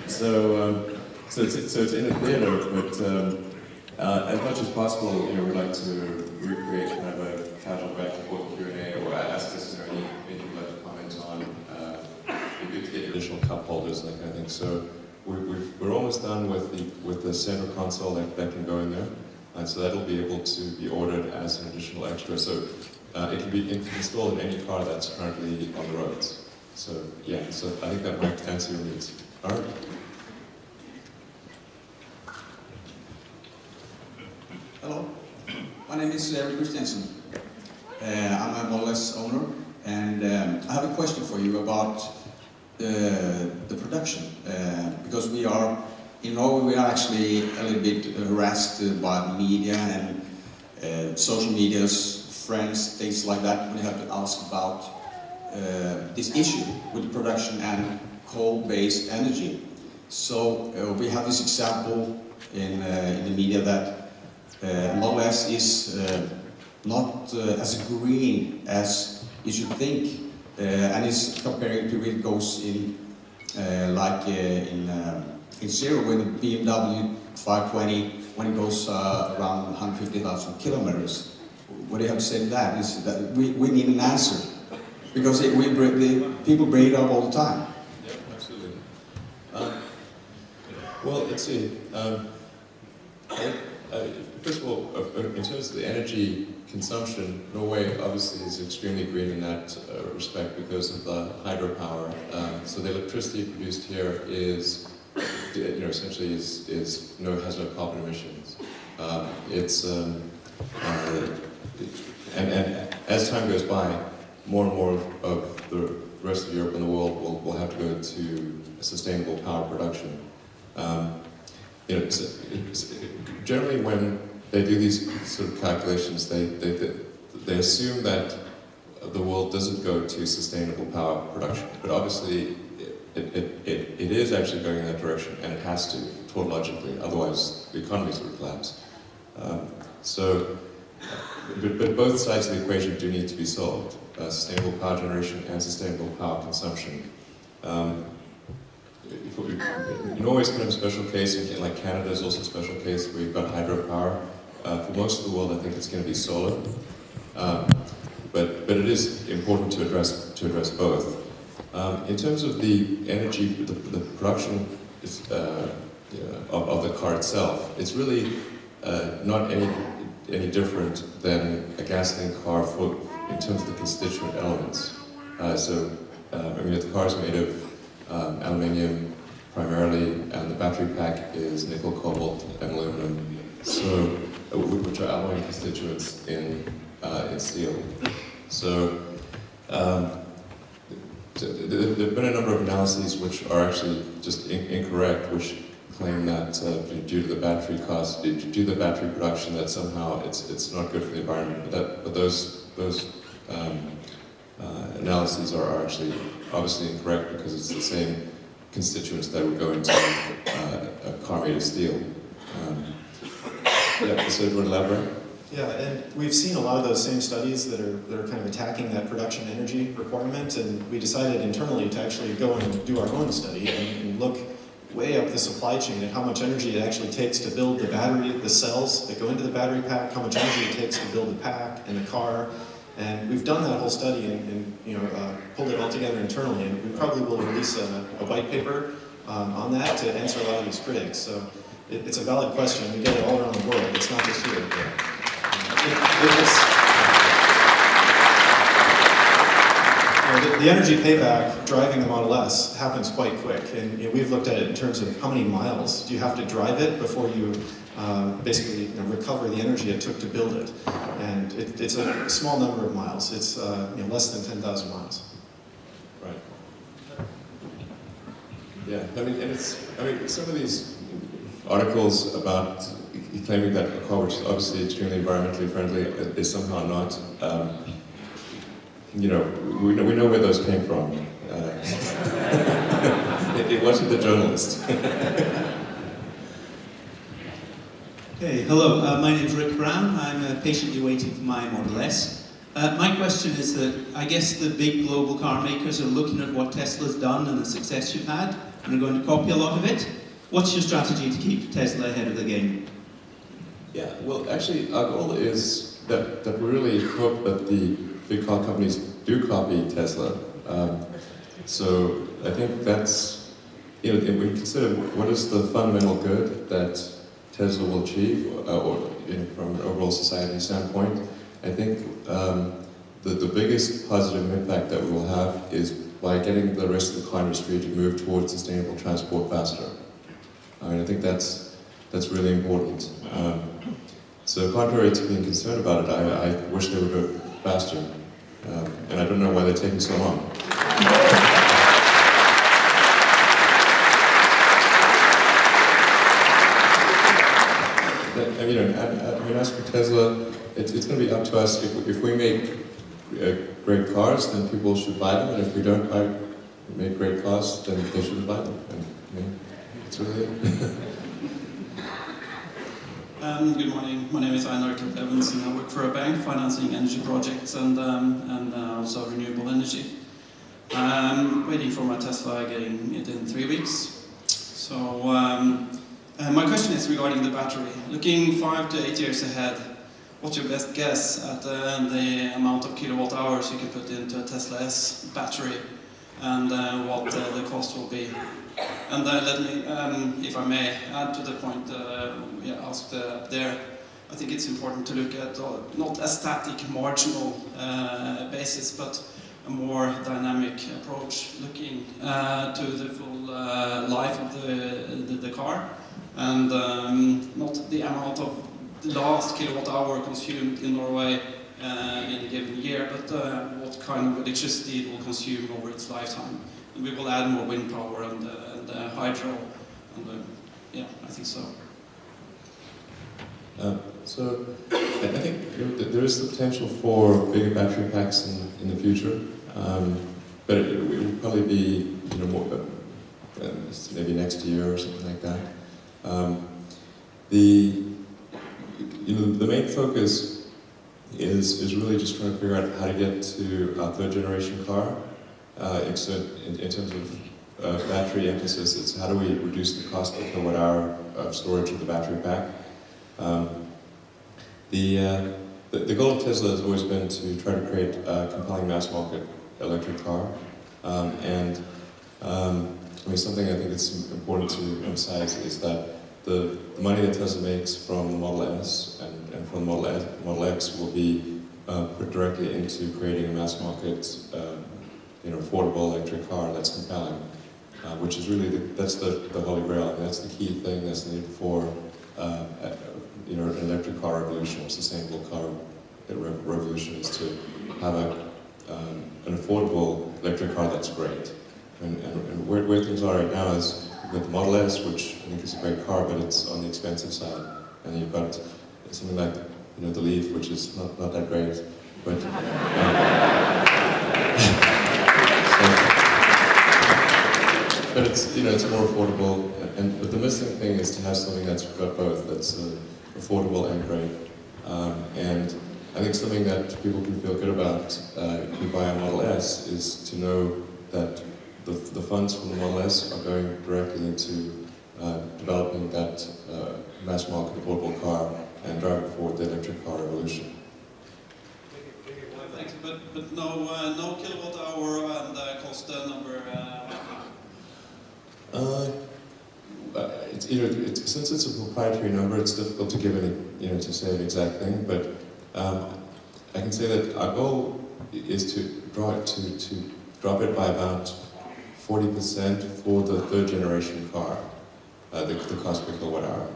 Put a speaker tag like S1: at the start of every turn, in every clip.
S1: So it's in a theater, but as much as possible, we'd like to recreate kind of a casual back and forth Q&A, or ask us anything you'd like to comment on. It'd be good to get additional cup holders, that kind of thing. So we're almost done with the center console that can go in there, and so that'll be able to be ordered as an additional extra. So it can be installed in any car that's currently on the roads. So yeah, so I think that might answer your needs. All right.
S2: Hello, my name is Eric Christiansen. I'm a Model S owner, and I have a question for you about the production. Because we are, in Norway, we are actually a little bit harassed by media and social media's friends, things like that. We have to ask about this issue with the production and coal-based energy. So we have this example in the media that Model S is not as green as you should think, and is comparing to it goes in in zero with the BMW 520 when it goes around 150,000 kilometers. What do you have to say to that? Is that we need an answer, because people bring it up all the time.
S1: Yeah, absolutely. Well, let's see. First of all, in terms of the energy consumption, Norway obviously is extremely green in that respect because of the hydropower. So the electricity produced here is, essentially has no carbon emissions. And as time goes by, more and more of the rest of Europe and the world will have to go to sustainable power production. Generally, when they do these sort of calculations, they assume that the world doesn't go to sustainable power production, but obviously it is actually going in that direction, and it has to, tautologically, otherwise the economies would collapse. But both sides of the equation do need to be solved: sustainable power generation and sustainable power consumption. Norway's kind of a special case, and like Canada is also a special case where you've got hydropower. For most of the world, I think it's going to be solar, but it is important to address both. In terms of the energy, the production of the car itself, it's really not any different than a gasoline car in terms of the constituent elements. The car is made of aluminium primarily, and the battery pack is nickel, cobalt, and aluminum, which are alloying constituents in steel. So there have been a number of analyses which are actually just incorrect, which claim that due to the battery cost, due to the battery production, that somehow it's not good for the environment. But those analyses are actually obviously incorrect, because it's the same constituents that would go into a car made of steel. So do you want to elaborate?
S3: Yeah, and we've seen a lot of those same studies that are kind of attacking that production energy requirement, and we decided internally to actually go and do our own study and look way up the supply chain at how much energy it actually takes to build the battery, the cells that go into the battery pack, how much energy it takes to build the pack and the car. And we've done that whole study and pulled it all together internally, and we probably will release a white paper on that to answer a lot of these critics. So it's a valid question. We get it all around the world. It's not just here. The energy payback driving the Model S happens quite quick, and we've looked at it in terms of how many miles do you have to drive it before you basically recover the energy it took to build it. And it's a small number of miles. It's less than 10,000 miles.
S1: Right. Yeah, some of these articles about claiming that a car which is obviously extremely environmentally friendly is somehow not. We know where those came from. It wasn't the journalist.
S4: Okay, hello. My name is Rick Brown. I'm patiently waiting for my Model S. My question is that I guess the big global car makers are looking at what Tesla's done and the success you've had, and are going to copy a lot of it. What's your strategy to keep Tesla ahead of the game?
S1: Yeah, well, actually, our goal is that we really hope that the big car companies do copy Tesla. So I think that's, you know, if we consider what is the fundamental good that Tesla will achieve, or from an overall society standpoint, I think the biggest positive impact that we will have is by getting the rest of the car industry to move towards sustainable transport faster. I mean, I think that's really important. So contrary to being concerned about it, I wish they would do it faster. And I don't know why they're taking so long. I mean, as for Tesla, it's going to be up to us. If we make great cars, then people should buy them, and if we don't make great cars, then they shouldn't buy them. And, you know, it's really it.
S5: Good morning. My name is Einar Evans, and I work for a bank financing energy projects and also renewable energy. I'm waiting for my Tesla, getting it in 3 weeks. So my question is regarding the battery. Looking 5 to 8 years ahead, what's your best guess at the amount of kilowatt hours you can put into a Tesla S battery, and what the cost will be? And let me, if I may, add to the point asked up there. I think it's important to look at not a static, marginal basis, but a more dynamic approach, looking to the full life of the car, and not the amount of the last kilowatt hour consumed in Norway in a given year, but what kind of electricity it will consume over its lifetime. And we will add more wind power and hydro, and yeah, I think so.
S1: So I think there is the potential for bigger battery packs in the future, but it will probably be more, maybe next year or something like that. The main focus is really just trying to figure out how to get to a third generation car. In terms of battery emphasis, it's how do we reduce the cost per kilowatt hour of storage of the battery pack. The goal of Tesla has always been to try to create a compelling mass market electric car, and I mean, something I think it's important to emphasize is that the money that Tesla makes from the Model S and from the Model X will be put directly into creating a mass market, affordable electric car that's compelling, which is really that's the holy grail. And that's the key thing that's needed for an electric car revolution or sustainable car revolution is to have an affordable electric car that's great. And where things are right now is you've got the Model S, which I think is a great car, but it's on the expensive side. And you've got something like the Leaf, which is not that great, but but it's more affordable. But the missing thing is to have something that's got both, that's affordable and great. And I think something that people can feel good about if you buy a Model S is to know that the funds from the Model S are going directly into developing that mass market affordable car and driving forward the electric car revolution.
S5: Thanks, but no kilowatt hour and cost number.
S1: Since it's a proprietary number, it's difficult to give any, to say an exact thing. But I can say that our goal is to drop it by about 40% for the third generation car, the cost per kilowatt hour.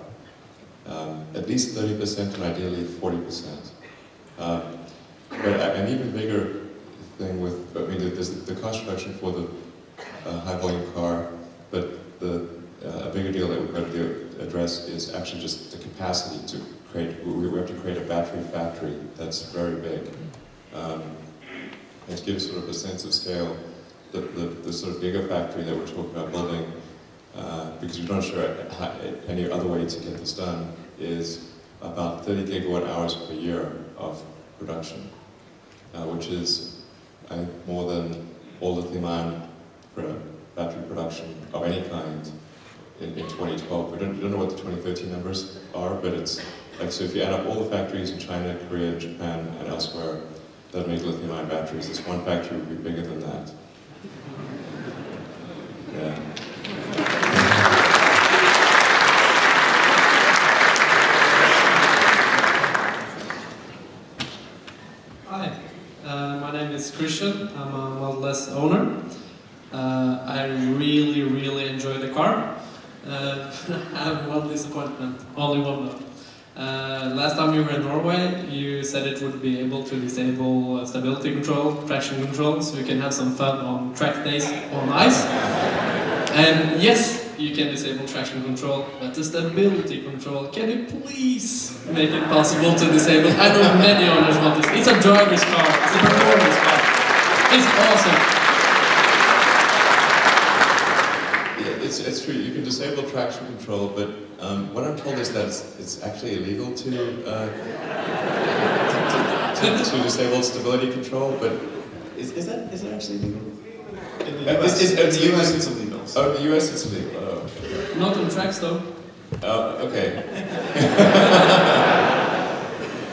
S1: At least 30% and ideally 40%. But an even bigger thing there's the cost reduction for the high volume car, but a bigger deal that we've got to address is actually just the capacity to create. We have to create a battery factory that's very big, and to give sort of a sense of scale. The sort of gigafactory that we're talking about building, because we're not sure any other way to get this done, is about 30 gigawatt hours per year of production, which is, I think, more than all lithium-ion battery production of any kind in 2012. We don't know what the 2013 numbers are, but it's like, so if you add up all the factories in China, Korea, Japan, and elsewhere that make lithium-ion batteries, this one factory would be bigger than that. Yeah.
S6: Hi, my name is Christian. I'm a Model S owner. I really enjoy the car. I have one disappointment, only one though. Last time you were in Norway, you said it would be able to disable stability control, traction control, so you can have some fun on track days on ice. And yes, you can disable traction control, but the stability control, can you please make it possible to disable? I know many owners want this. It's a driver's car, it's a performance car. It's awesome.
S1: Yeah, it's true, you can disable traction control, but what I'm told is that it's actually illegal to disable stability control, but is that actually legal?
S3: In the US, in the US it's illegal. So.
S1: Oh, in the US it's illegal. Oh.
S6: Not on tracks though.
S1: Oh, okay.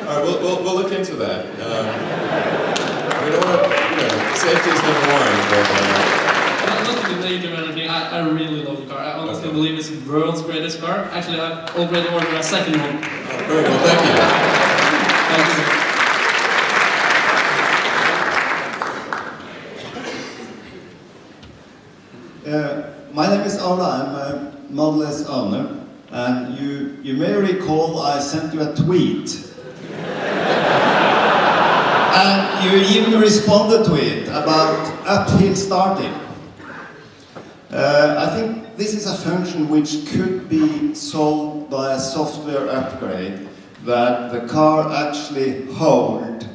S1: All right, we'll look into that. We don't want to, safety is number one, but.
S6: Not to be negative or anything, I really love the car. I honestly believe it's the world's greatest car. Actually, I've already ordered a second one.
S1: Very well, thank you.
S7: My name is Ola, I'm a Model S owner, and you may recall I sent you a tweet. And you even responded to it about uphill starting. I think this is a function which could be solved by a software upgrade that the car actually holds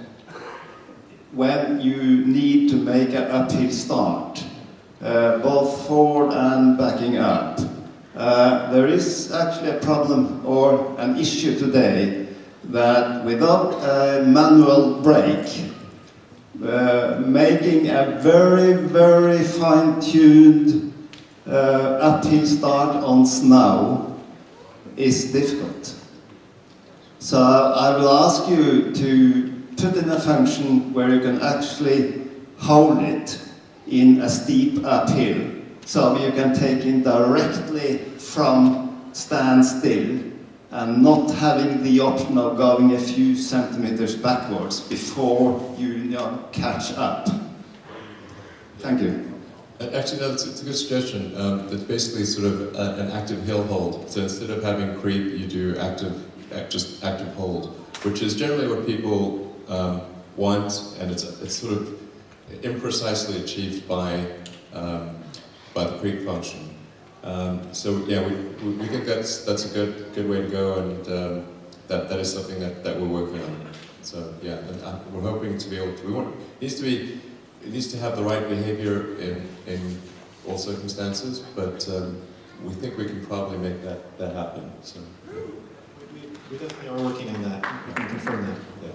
S7: when you need to make an uphill start, both forward and backing up. There is actually a problem or an issue today that without a manual brake, making a very fine-tuned uphill start on snow is difficult. So I will ask you to put in a function where you can actually hold it in a steep uphill, so you can take it directly from standstill and not having the option of going a few centimeters backwards before you catch up. Thank you.
S1: Actually, no, it's a good suggestion. It's basically sort of an active hill hold. So instead of having creep, you do just active hold, which is generally what people want, and it's sort of imprecisely achieved by the creep function. So yeah, we think that's a good way to go, and that is something that we're working on. So yeah, and we're hoping to be able to. It needs to have the right behavior in all circumstances, but we think we can probably make that happen. So
S3: we definitely are working on that. We can confirm that. Yeah.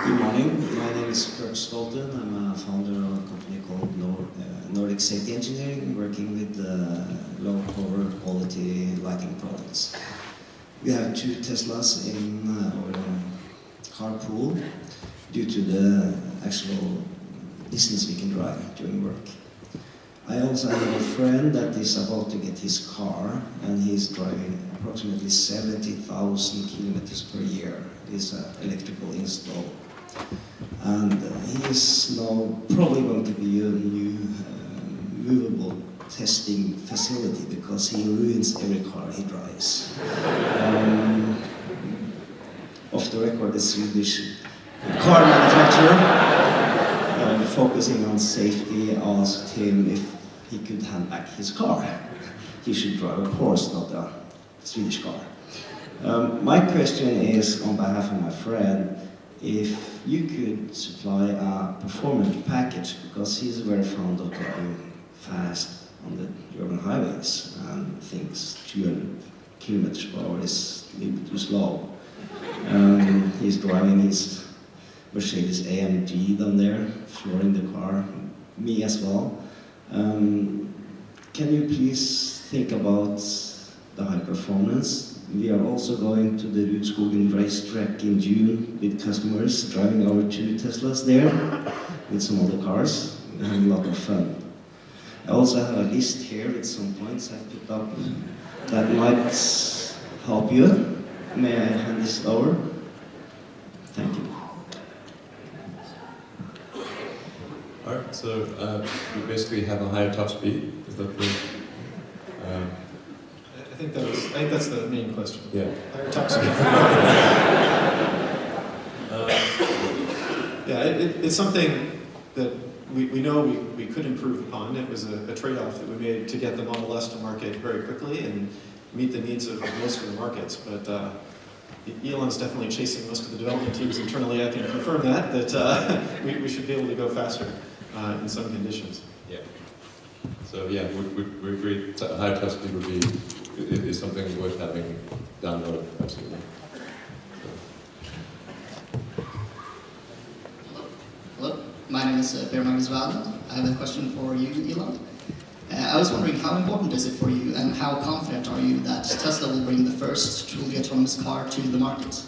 S8: Good morning, my name is Kurt Stolten. I'm a founder of a company called Nordic Safety Engineering, working with low power quality lighting products. We have 2 Teslas in our car pool due to the actual distance we can drive during work. I also have a friend that is about to get his car, and he's driving approximately 70,000 kilometers per year. It's an electrical install. And he is now probably going to be a new movable testing facility because he ruins every car he drives. Off the record, the Swedish car manufacturer, focusing on safety, asked him if he could hand back his car. He should drive a Porsche, not a Swedish car. My question is, on behalf of my friend, if you could supply a performance package, because he's very fond of driving fast on the urban highways and thinks 200 kilometers per hour is a little bit too slow. He's driving his Mercedes AMG down there, flooring the car, me as well. Can you please think about the high performance? We are also going to the Rudskogen racetrack in June with customers, driving our 2 Teslas there with some other cars. We're having a lot of fun. I also have a list here with some points I put up that might help you. May I hand this over? Thank you.
S1: Alright, so we basically have a higher top speed. Is that the?
S3: I think that's the main question.
S1: Yeah.
S3: Higher top speed. Yeah, it's something that we know we could improve upon. It was a trade-off that we made to get the Model S to market very quickly and meet the needs of most of the markets. But Elon's definitely chasing most of the development teams internally. I can confirm that we should be able to go faster in some conditions.
S1: Yeah. So yeah, we agree. Higher top speed would be is something worth having down the road. Absolutely.
S9: Hello, my name is Per Magnus Valent. I have a question for you, Elon. I was wondering, how important is it for you, and how confident are you that Tesla will bring the first truly autonomous car to the market?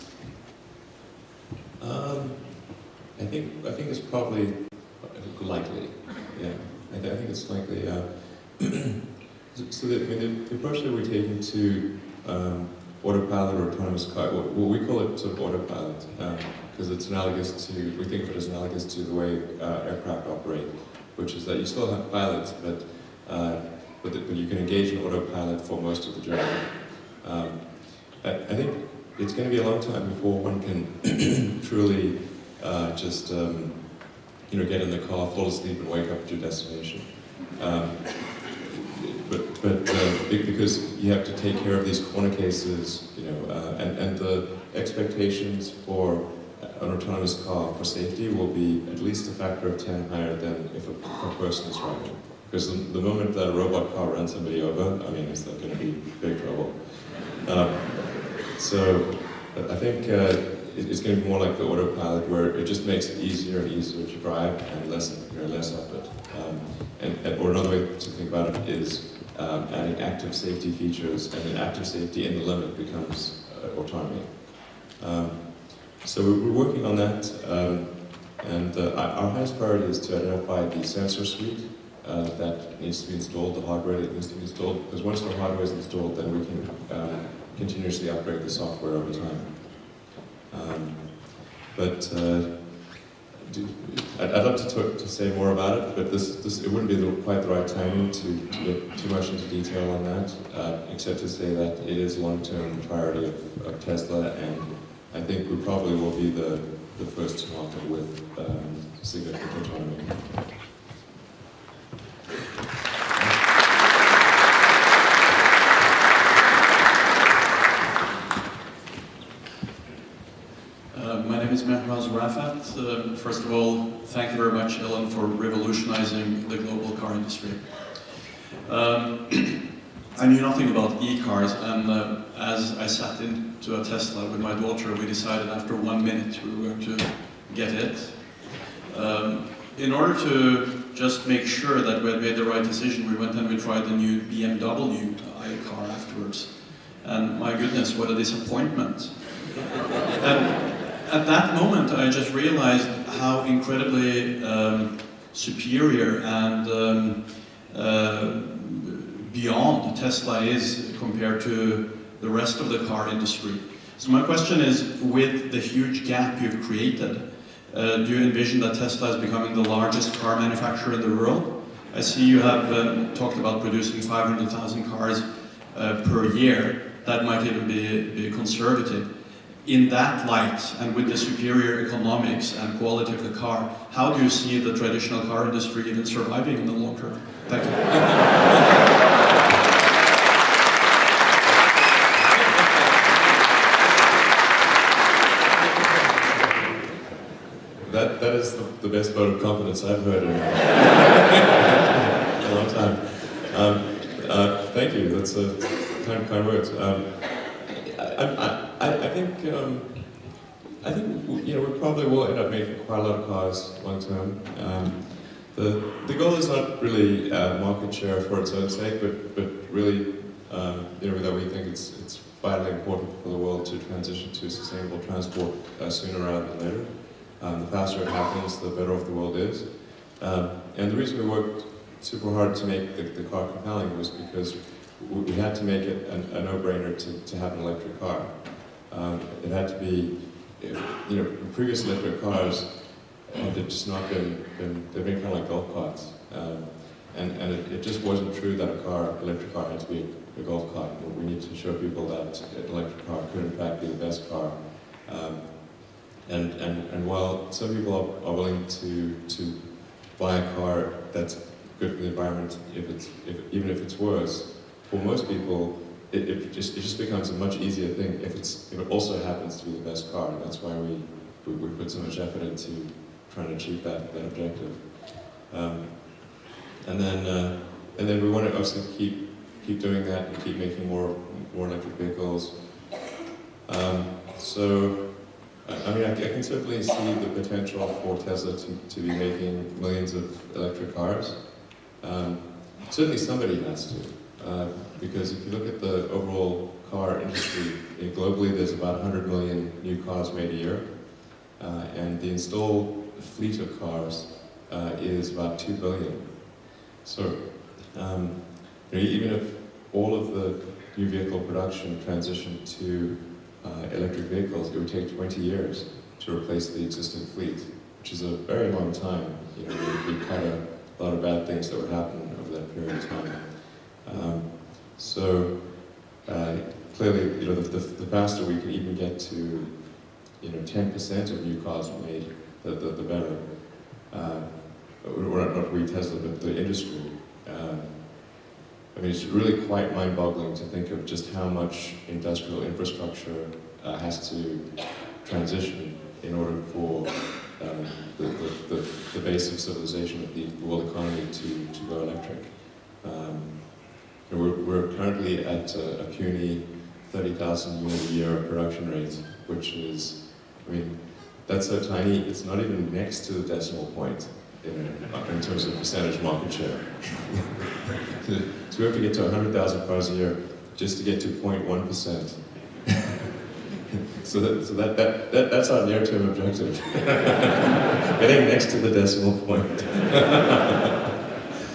S1: I think it's probably likely. Yeah, I think it's likely. So the approach that we're taking to autopilot or autonomous car, well, we call it sort of autopilot because it's analogous to, we think of it as analogous to the way aircraft operate, which is that you still have pilots, but you can engage in autopilot for most of the journey. I think it's going to be a long time before one can truly just get in the car, fall asleep, and wake up at your destination. Because you have to take care of these corner cases, and the expectations for an autonomous car for safety will be at least a factor of 10 higher than if a person is driving. Because the moment that a robot car runs somebody over, I mean, it's going to be big trouble. So I think it's going to be more like the autopilot, where it just makes it easier and easier to drive and less effort. Or another way to think about it is adding active safety features, and then active safety in the limit becomes autonomy. So we're working on that, and our highest priority is to identify the sensor suite that needs to be installed, the hardware that needs to be installed, because once the hardware is installed, then we can continuously upgrade the software over time. I'd love to say more about it, but it wouldn't be quite the right timing to get too much into detail on that, except to say that it is a long-term priority of Tesla, and I think we probably will be the first to market with significant autonomy.
S5: My name is Mehraz Rafat. First of all, thank you very much, Elon, for revolutionizing the global car industry. I knew nothing about e-cars, and as I sat into a Tesla with my daughter, we decided after 1 minute we were going to get it. In order to just make sure that we had made the right decision, we went and we tried the new BMW iCar afterwards. And my goodness, what a disappointment. And at that moment, I just realized how incredibly superior and beyond Tesla is compared to the rest of the car industry. So my question is, with the huge gap you've created, do you envision that Tesla is becoming the largest car manufacturer in the world? I see you have talked about producing 500,000 cars per year. That might even be conservative. In that light, and with the superior economics and quality of the car, how do you see the traditional car industry even surviving in the long term? Thank you.
S1: That is the best vote of confidence I've heard in a long time. That's a kind of words. I think you know we probably will end up making quite a lot of cars long term. The goal is not really market share for its own sake, but really you know that we think it's vitally important for the world to transition to sustainable transport sooner rather than later. The faster it happens, the better off the world is. And the reason we worked super hard to make the car compelling was because we had to make it a no-brainer to have an electric car. It had to be, you know, previous electric cars had just not been they've been kind of like golf carts. And it just wasn't true that electric car had to be a golf cart. We need to show people that an electric car could in fact be the best car. And while some people are willing to buy a car that's good for the environment, even if it's worse, for most people it just becomes a much easier thing if it also happens to be the best car. That's why we put so much effort into trying to achieve that objective. And then we want to also keep doing that and keep making more electric vehicles. So, I mean, I can certainly see the potential for Tesla to be making millions of electric cars. Certainly somebody has to, because if you look at the overall car industry, globally there's about 100 million new cars made a year, and the installed fleet of cars is about 2 billion. So, you know, even if all of the new vehicle production transitioned to electric vehicles, it would take 20 years to replace the existing fleet, which is a very long time. You know, there would be quite a lot of bad things that would happen over that period of time. So clearly, you know, the faster we can even get to, you know, 10% of new cars made, the better. Or not we Tesla, but the industry. I mean, it's really quite mind-boggling to think of just how much industrial infrastructure has to transition in order for the base of civilization of the world economy to go electric. We're currently at a puny 30,000 unit a year production rate, which is, I mean, that's so tiny, it's not even next to the decimal point in terms of percentage market share. So we have to get to 100,000 cars a year just to get to 0.1%. So that's our near-term objective. Getting next to the decimal point.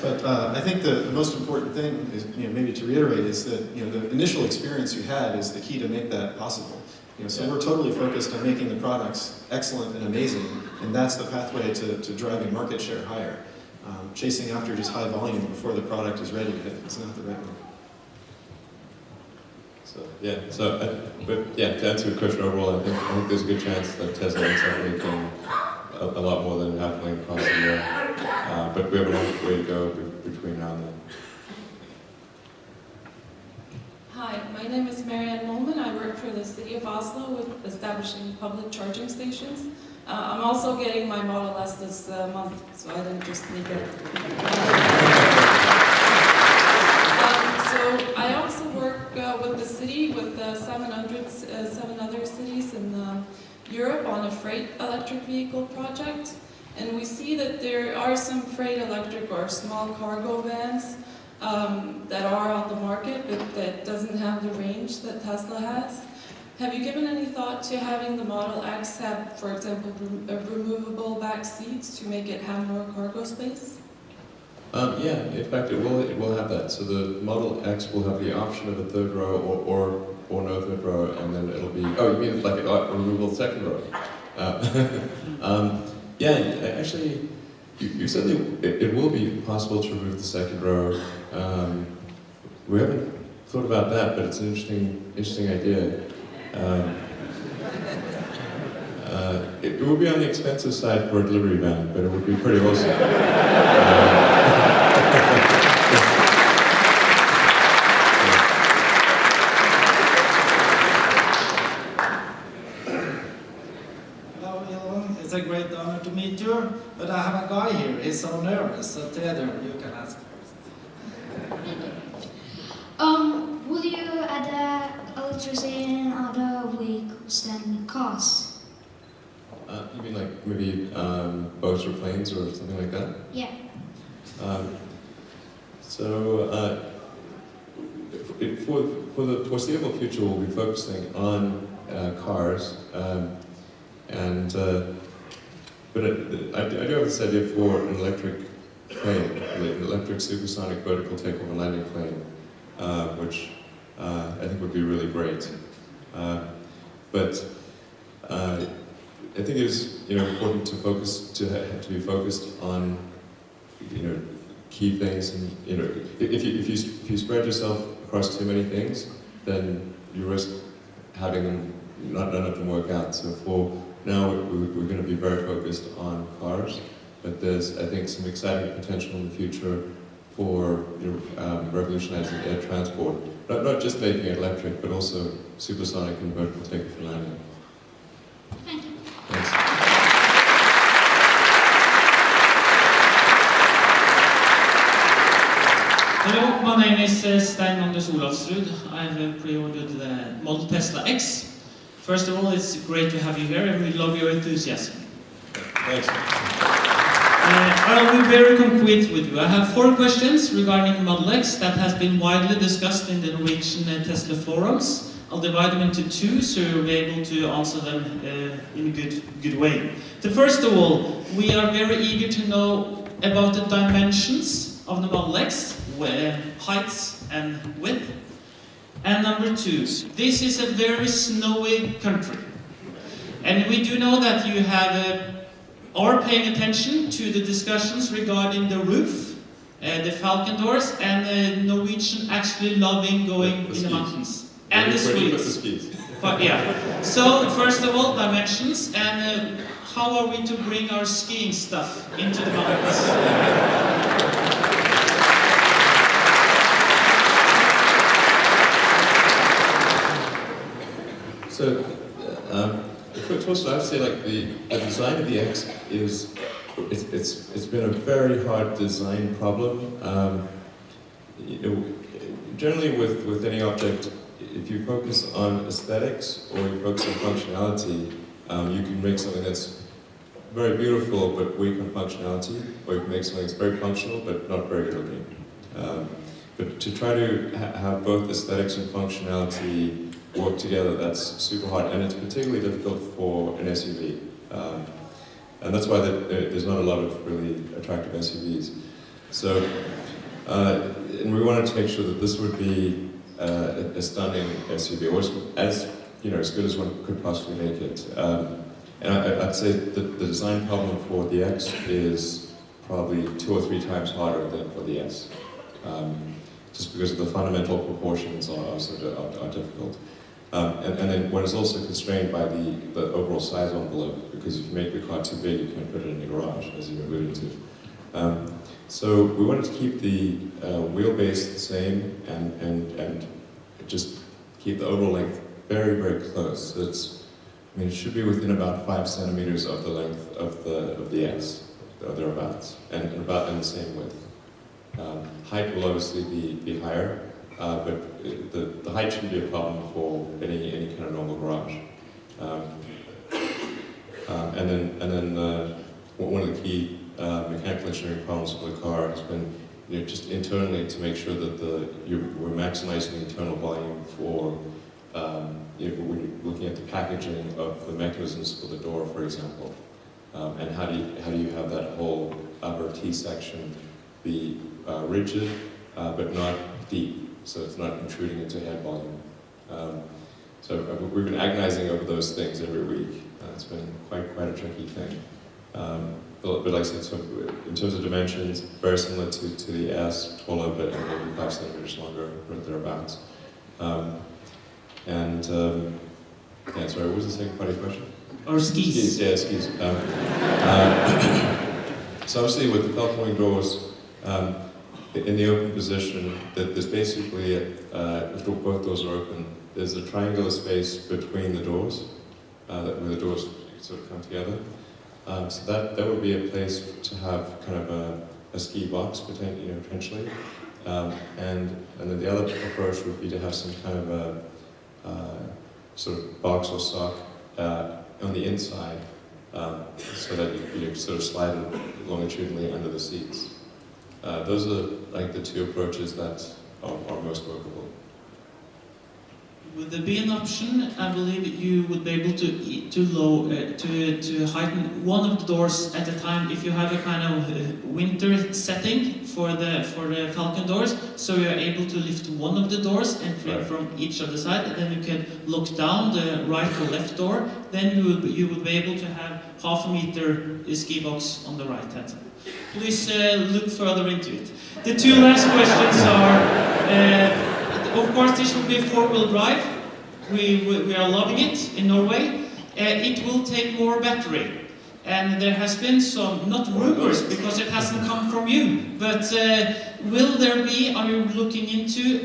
S3: But I think the most important thing is, you know, maybe to reiterate, is that, you know, the initial experience you had is the key to make that possible. You know, so
S1: Yeah.
S3: we're totally focused on making the products excellent and amazing, and that's the pathway to driving market share higher. Chasing after just high volume before the product is ready, it's not the right one.
S1: So yeah, but yeah, to answer your question overall, I think there's a good chance that Tesla ends up making a lot more than 500 million cars a year. But we have a long way to go between now and then.
S10: Hi, my name is Marianne Molman. I work for the City of Oslo with establishing public charging stations. I'm also getting my Model S this month, so I didn't just sneak it. So I also work with the city, with 7 other cities in Europe on a freight electric vehicle project. And we see that there are some freight electric or small cargo vans that are on the market, but that doesn't have the range that Tesla has. Have you given any thought to having the Model X have, for example, removable back seats to make it have more cargo space?
S1: Yeah, in fact, it will have that. So the Model X will have the option of a third row or no third row, and then it'll be. Oh, you mean like a removable second row? Yeah, actually, you said it will be possible to remove the second row. We haven't thought about that, but it's an interesting idea. It would be on the expensive side for a delivery van, but it would be pretty awesome.
S11: Hello, Elon. It's a great honor to meet you. But I have a guy here. He's so nervous. So Teder, you can ask first.
S12: Will you add electricity in other vehicles than cars?
S1: You mean like maybe boats or planes or something like that?
S12: Yeah.
S1: For the foreseeable future, we'll be focusing on cars, but I do have this idea for an electric plane, an electric supersonic vertical takeoff and landing plane, which I think would be really great. But I think it's important to be focused on key things, and if you spread yourself across too many things, then you risk having them none of them work out. So for now, we're going to be very focused on cars, but there's, I think, some exciting potential in the future for revolutionizing air transport. Not just making it electric, but also supersonic and vertical takeoff and landing.
S12: Thank you.
S1: Thanks.
S13: Hello, my name is Stein Magnus Olafsrud. I have pre-ordered the Model Tesla X. First of all, it's great to have you here, and we love your enthusiasm.
S1: Thanks.
S13: I'll be very concrete with you. I have 4 questions regarding Model X that has been widely discussed in the Norwegian Tesla forums. I'll divide them into 2, so you'll be able to answer them in a good way. So first of all, we are very eager to know about the dimensions of the Model X, heights and width. And number 2, this is a very snowy country. And we do know that you are paying attention to the discussions regarding the roof, the falcon doors, and the Norwegian actually loving going in the mountains. And the skis. But yeah. So, first of all, dimensions, and how are we to bring our skiing stuff into the mountains?
S1: So, first I have to say, like, the design of the X is, it's been a very hard design problem. Generally with any object, if you focus on aesthetics or you focus on functionality, you can make something that's very beautiful but weak on functionality, or you can make something that's very functional but not very good looking. But to try to have both aesthetics and functionality work together, that's super hard, and it's particularly difficult for an SUV. And that's why there's not a lot of really attractive SUVs. So, and we wanted to make sure that this would be a stunning SUV, or as good as one could possibly make it. And I'd say that the design problem for the X is probably 2 or 3 times harder than for the S, just because of the fundamental proportions are difficult. And then one is also constrained by the overall size envelope, because if you make the car too big, you can't put it in the garage, as you were alluding to. So we wanted to keep the wheelbase the same and just keep the overall length very, very close. So it should be within about 5 centimeters of the length of the S, or thereabouts, and about in the same width. Height will obviously be higher. But the height shouldn't be a problem for any kind of normal garage. And then one of the key mechanical engineering problems for the car has been just internally to make sure that we're maximizing the internal volume for when you're looking at the packaging of the mechanisms for the door, for example. And how do you have that whole upper T section be rigid but not deep, so it's not intruding into head volume. So we've been agonizing over those things every week. It's been quite a tricky thing. But like I said, so in terms of dimensions, very similar to the S, taller, but maybe 5 centimeters longer, or thereabouts. Yeah, sorry, what was the second part of your question?
S13: Or skis.
S1: Yeah, skis. So obviously with the falcon wing doors, in the open position, there's basically, if both doors are open, there's a triangular space between the doors, where the doors sort of come together. So that would be a place to have kind of a ski box potentially, and then the other approach would be to have some kind of a sort of box or sock on the inside, so that you sort of slide it longitudinally under the seats. Those are like the two approaches that are most workable.
S13: Would there be an option? I believe you would be able to heighten one of the doors at a time if you have a kind of winter setting for the Falcon doors. So you are able to lift one of the doors entering from each other side, and then you can look down the right or left door. Then you would be able to have half a meter ski box on the right hand side. Please look further into it. The two last questions are. Of course, this will be four-wheel drive. We are loving it in Norway. It will take more battery. And there has been some, not rumors, because it hasn't come from you, but will there be, are you looking into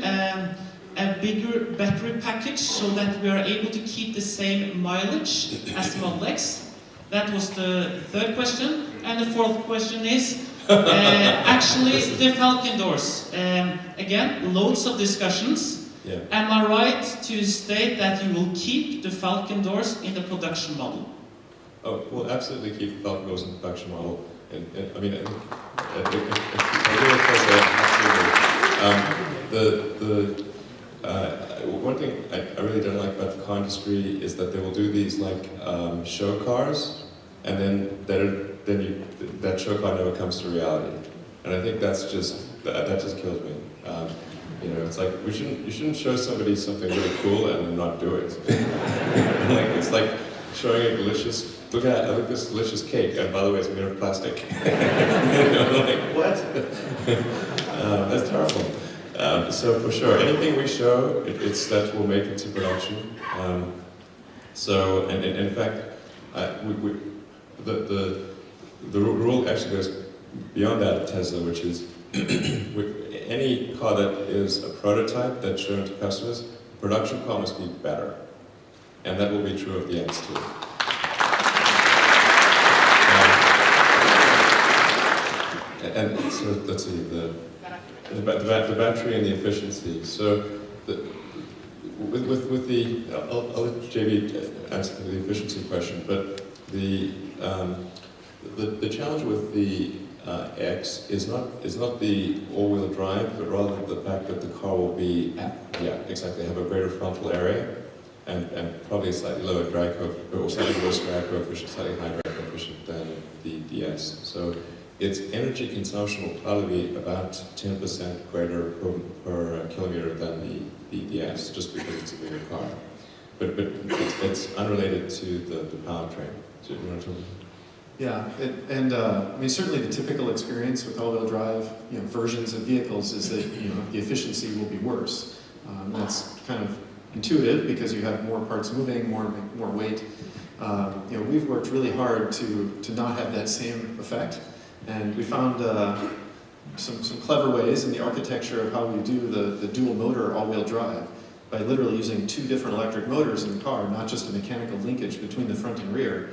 S13: a bigger battery package so that we are able to keep the same mileage as the Model X? That was the third question. And the fourth question is, actually, the Falcon doors. Again, loads of discussions.
S1: Yeah.
S13: Am I right to state that you will keep the Falcon doors in the production model?
S1: Oh, we'll absolutely keep the Falcon doors in the production model. And I mean, I think absolutely. One thing I really don't like about the car industry is that they will do these like show cars, and then that show car never comes to reality. And I think that just kills me. It's like you shouldn't show somebody something really cool and then not do it. It's like showing a delicious. Look at this delicious cake, and by the way, it's made of plastic. What? That's terrible. So for sure, anything we show, it's that we'll make it to production. And in fact, the rule actually goes beyond that at Tesla, which is any car that is a prototype that's shown to customers, production car must be better. And that will be true of the X too. And so let's see, the battery and the efficiency. So with the, I'll let JB answer the efficiency question, but the challenge with the X is not the all-wheel drive, but rather the fact that the car will be, have a greater frontal area and probably a slightly lower drag coefficient, or slightly worse drag coefficient, slightly higher drag coefficient than the DS. So its energy consumption will probably be about 10% greater per kilometer than the DS, just because it's a bigger car. But it's unrelated to the powertrain. So you want to talk about?
S3: Yeah, I mean, certainly the typical experience with all-wheel drive, versions of vehicles is that the efficiency will be worse. That's kind of intuitive because you have more parts moving, more weight. We've worked really hard to not have that same effect, and we found some clever ways in the architecture of how we do the dual motor all-wheel drive by literally using two different electric motors in the car, not just a mechanical linkage between the front and rear.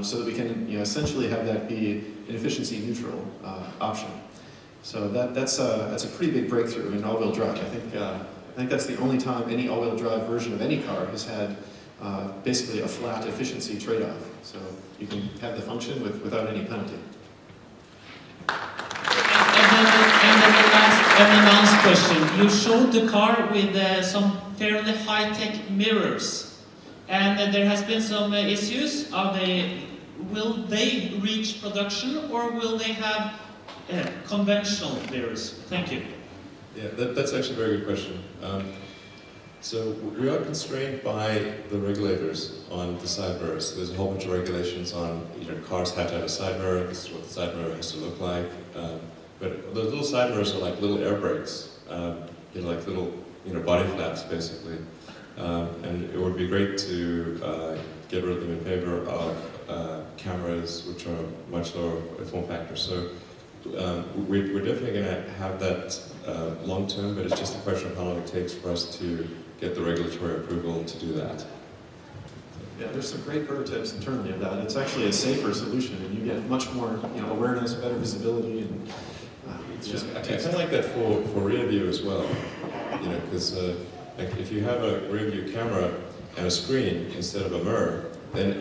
S3: So that we can essentially have that be an efficiency neutral option. So that's a pretty big breakthrough in all-wheel drive. I think that's the only time any all-wheel drive version of any car has had basically a flat efficiency trade-off. So you can have the function without any penalty.
S13: And then the last unannounced question. You showed the car with some fairly high-tech mirrors. And there has been some issues. Will they reach production, or will they have conventional mirrors? Thank you.
S1: Yeah, that's actually a very good question. So we are constrained by the regulators on the side mirrors. So there's a whole bunch of regulations on cars have to have a side mirror. This is what the side mirror has to look like. But the little side mirrors are like little air brakes, like little body flaps basically. And it would be great to get rid of them in favor of cameras, which are much lower form factor. So we're definitely going to have that long term, but it's just a question of how long it takes for us to get the regulatory approval to do that.
S3: Yeah, there's some great prototypes internally of that. It's actually a safer solution, and you get much more, awareness, better visibility, and it's just.
S1: I kind of like that for rear view as well. Because like if you have a rear view camera and a screen instead of a mirror, then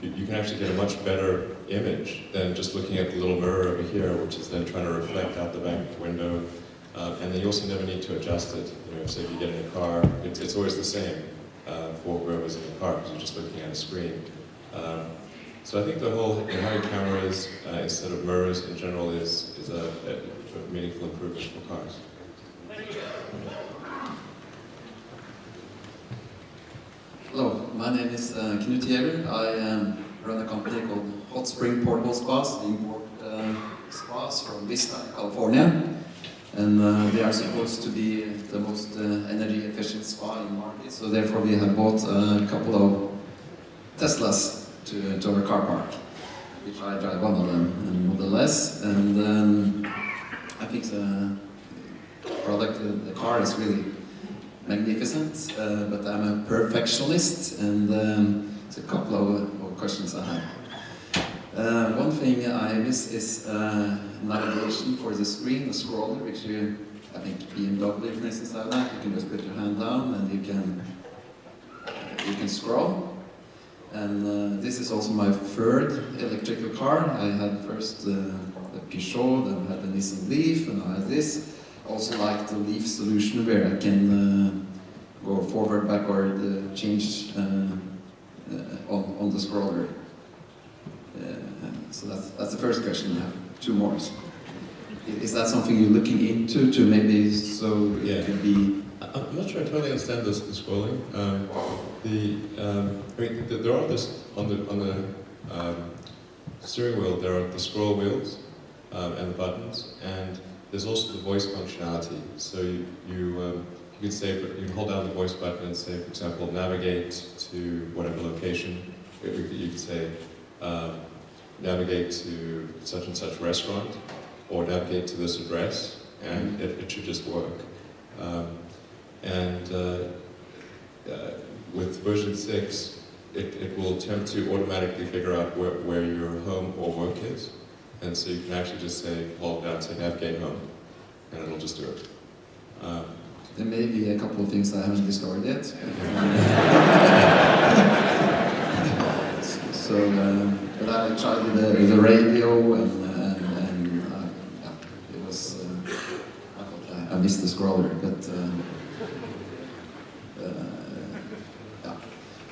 S1: you can actually get a much better image than just looking at the little mirror over here, which is then trying to reflect out the back window. And then you also never need to adjust it. So if you get in a car, it's always the same for whoever's in the car because you're just looking at a screen. So I think the whole having cameras instead of mirrors in general is a meaningful improvement for cars.
S14: Hello, my name is Knut Jäger. I run a company called Hot Spring Portable Spas. We import spas from Vista, California. And they are supposed to be the most energy efficient spa in the market. So therefore we have bought a couple of Teslas to our car park, which I drive one of them, and Model S. And I think the product, the car is really magnificent, but I'm a perfectionist, and there's a couple of questions I have. One thing I miss is navigation for the screen, the scroller, which I think BMW, for instance, have that. You can just put your hand down and you can scroll. And this is also my third electrical car. I had first the Peugeot, then I had the Nissan Leaf, and I had this. Also like the Leaf solution where I can go forward, backward, change on the scroller. So that's the first question. I have two more. Is that something you're looking into to maybe so it could be?
S1: I'm not sure I totally understand the scrolling. There are this on the steering wheel. There are the scroll wheels and the buttons, and there's also the voice functionality. So you can say, you can hold down the voice button and say, for example, navigate to whatever location. You could say navigate to such and such restaurant, or navigate to this address, and it should just work. With version 6, it will attempt to automatically figure out where your home or work is. And so you can actually just say, hold down, say navigate home, and it'll just do it.
S14: There may be a couple of things I haven't discovered yet. But I tried with the radio, and it was, I thought I missed the scroller, but yeah,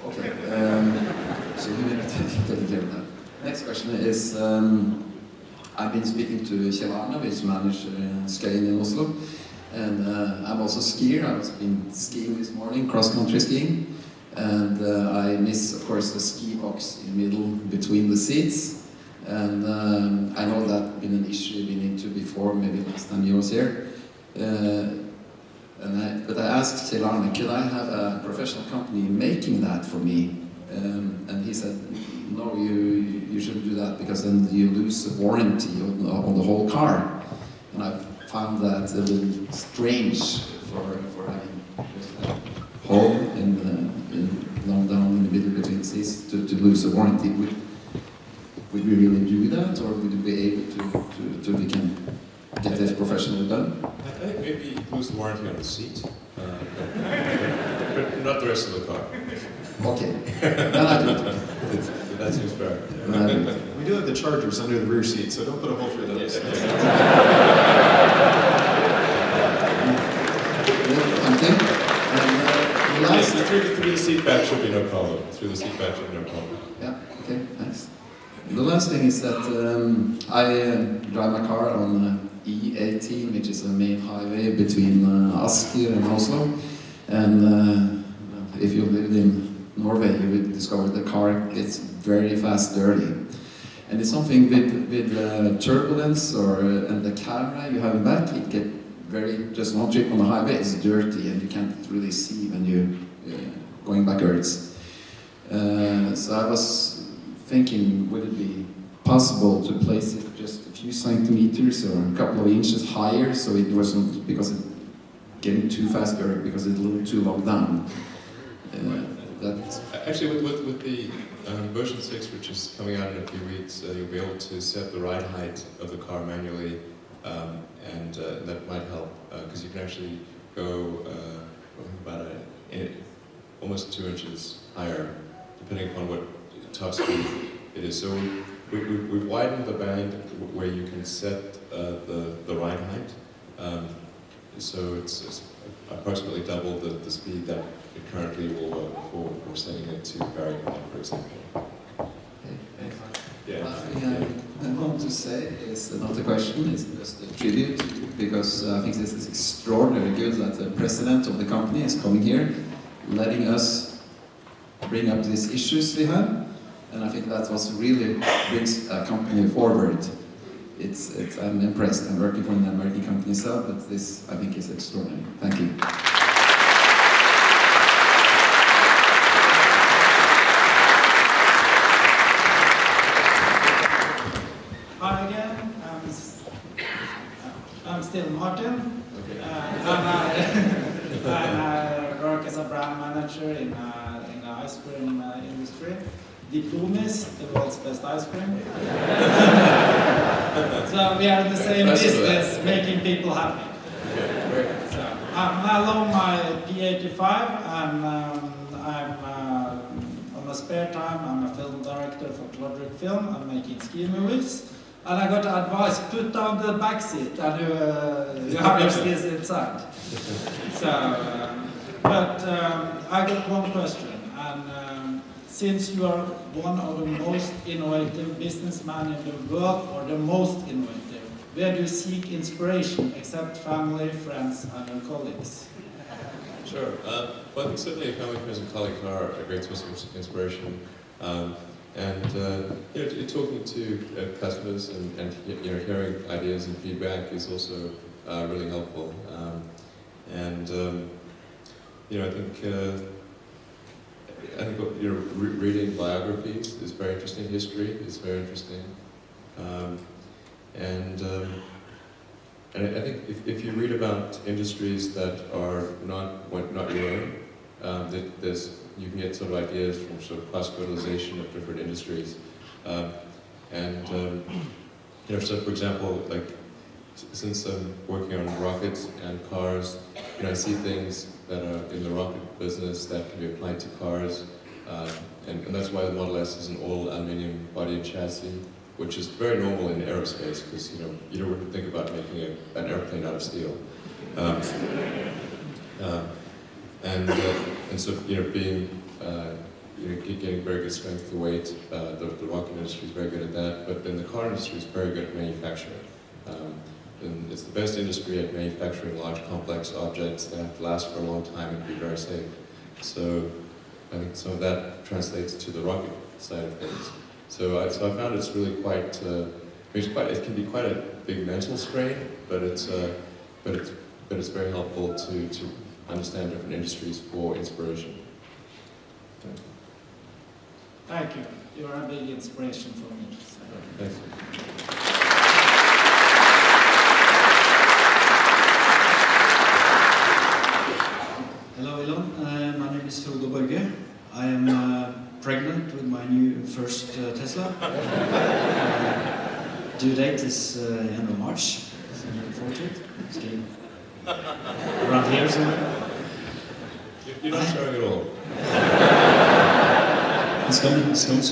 S14: okay. So we will take care of that. Next question is, I've been speaking to Kjell Arne, which manages skiing in Oslo, and I'm also a skier. I've been skiing this morning, cross-country skiing, and I miss, of course, the ski box in the middle between the seats, and I know that's been an issue you've been into before, maybe last time you was here. But I asked Kjell Arne, could I have a professional company making that for me? And he said, no, you shouldn't do that because then you lose the warranty on the whole car. And I found that a little strange for having just a hole down in the middle between the seats to lose the warranty. Would we really do that, or would we be able to we can get this professionally done?
S1: I think maybe lose the warranty on the seat, but not the rest of the car.
S14: Okay, then I do it.
S1: That seems fair.
S3: We do have the chargers under the rear seat, so don't put a hole through those.
S1: Through the seat back should be no problem. Through the seat back should be no problem.
S14: Yeah, okay, thanks. The last thing is that I drive my car on E18, which is a main highway between Asker and Oslo. And if you lived in Norway, you would discover the car gets very fast dirty. And it's something with turbulence and the camera you have back, it get just one trip on the highway, it's dirty and you can't really see when you're going backwards. So I was thinking, would it be possible to place it just a few centimeters or a couple of inches higher so it wasn't, because it's getting too fast dirty because it's a little too low down. that
S1: Actually, with the version 6, which is coming out in a few weeks, you'll be able to set the ride height of the car manually, and that might help, because you can actually go about almost 2 inches higher, depending upon what top speed it is. So we've widened the band where you can set the ride height, so it's approximately double the speed that it currently will for setting it to variant 1, for example. Yeah.
S14: Last thing I want to say is not a question, it's just a tribute, because I think this is extraordinarily good that the president of the company is coming here, letting us bring up these issues we have, and I think that was really brings a company forward. I'm impressed. I'm working for an American company, so, but this I think is extraordinary. Thank you.
S11: Hi again. I'm still Martin, and I work as a brand manager in the ice cream industry. Diplomist, the world's best ice cream. So we are in the same business, making people happy. So I love my P85, and on my spare time I'm a film director for Klodrick Film. I'm making ski movies. And I got advice, put down the back seat and you have your skis inside. So, but I got one question, and since you are one of the most innovative businessmen in the world, or the most innovative, where do you seek inspiration except family, friends, and your colleagues?
S1: Sure. Well, I think certainly family, friends, and colleagues are a great source of inspiration. Talking to customers and hearing ideas and feedback is also really helpful. I think reading biographies is very interesting. History is very interesting. I think if you read about industries that are not your own, you can get sort of ideas from sort of cross-fertilization of different industries. So for example, like since I'm working on rockets and cars, I see things that are in the rocket business that can be applied to cars, and that's why the Model S is an all aluminum body and chassis, which is very normal in aerospace, because you don't really think about making an airplane out of steel. So being getting very good strength to weight, the rocket industry is very good at that, but then the car industry is very good at manufacturing. And it's the best industry at manufacturing large complex objects that last for a long time and be very safe. So I think some of that translates to the rocket side of things. So I found it's really quite, it can be quite a big mental strain, but it's very helpful to understand different industries for inspiration.
S11: Thank you. You're a big inspiration for me. So.
S1: Thanks.
S15: Hello, Elon. My name is Frode Borge. I am pregnant with my new first Tesla. Due date is end of March, so I'm looking forward to it. It's getting around here somewhere.
S1: You're not showing at all.
S15: It's coming soon.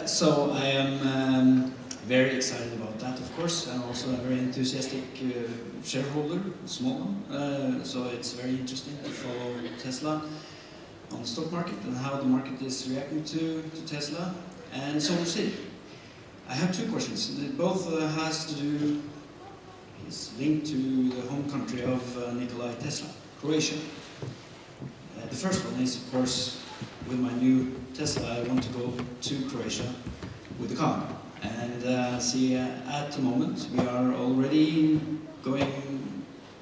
S15: So I am very excited about that, of course. I'm also a very enthusiastic shareholder, small one. So it's very interesting to follow Tesla on the stock market and how the market is reacting to Tesla and Solar City. I have two questions. Both is linked to the home country of Nikola Tesla, Croatia. The first one is, of course, with my new Tesla, I want to go to Croatia with the car. And at the moment, we are already going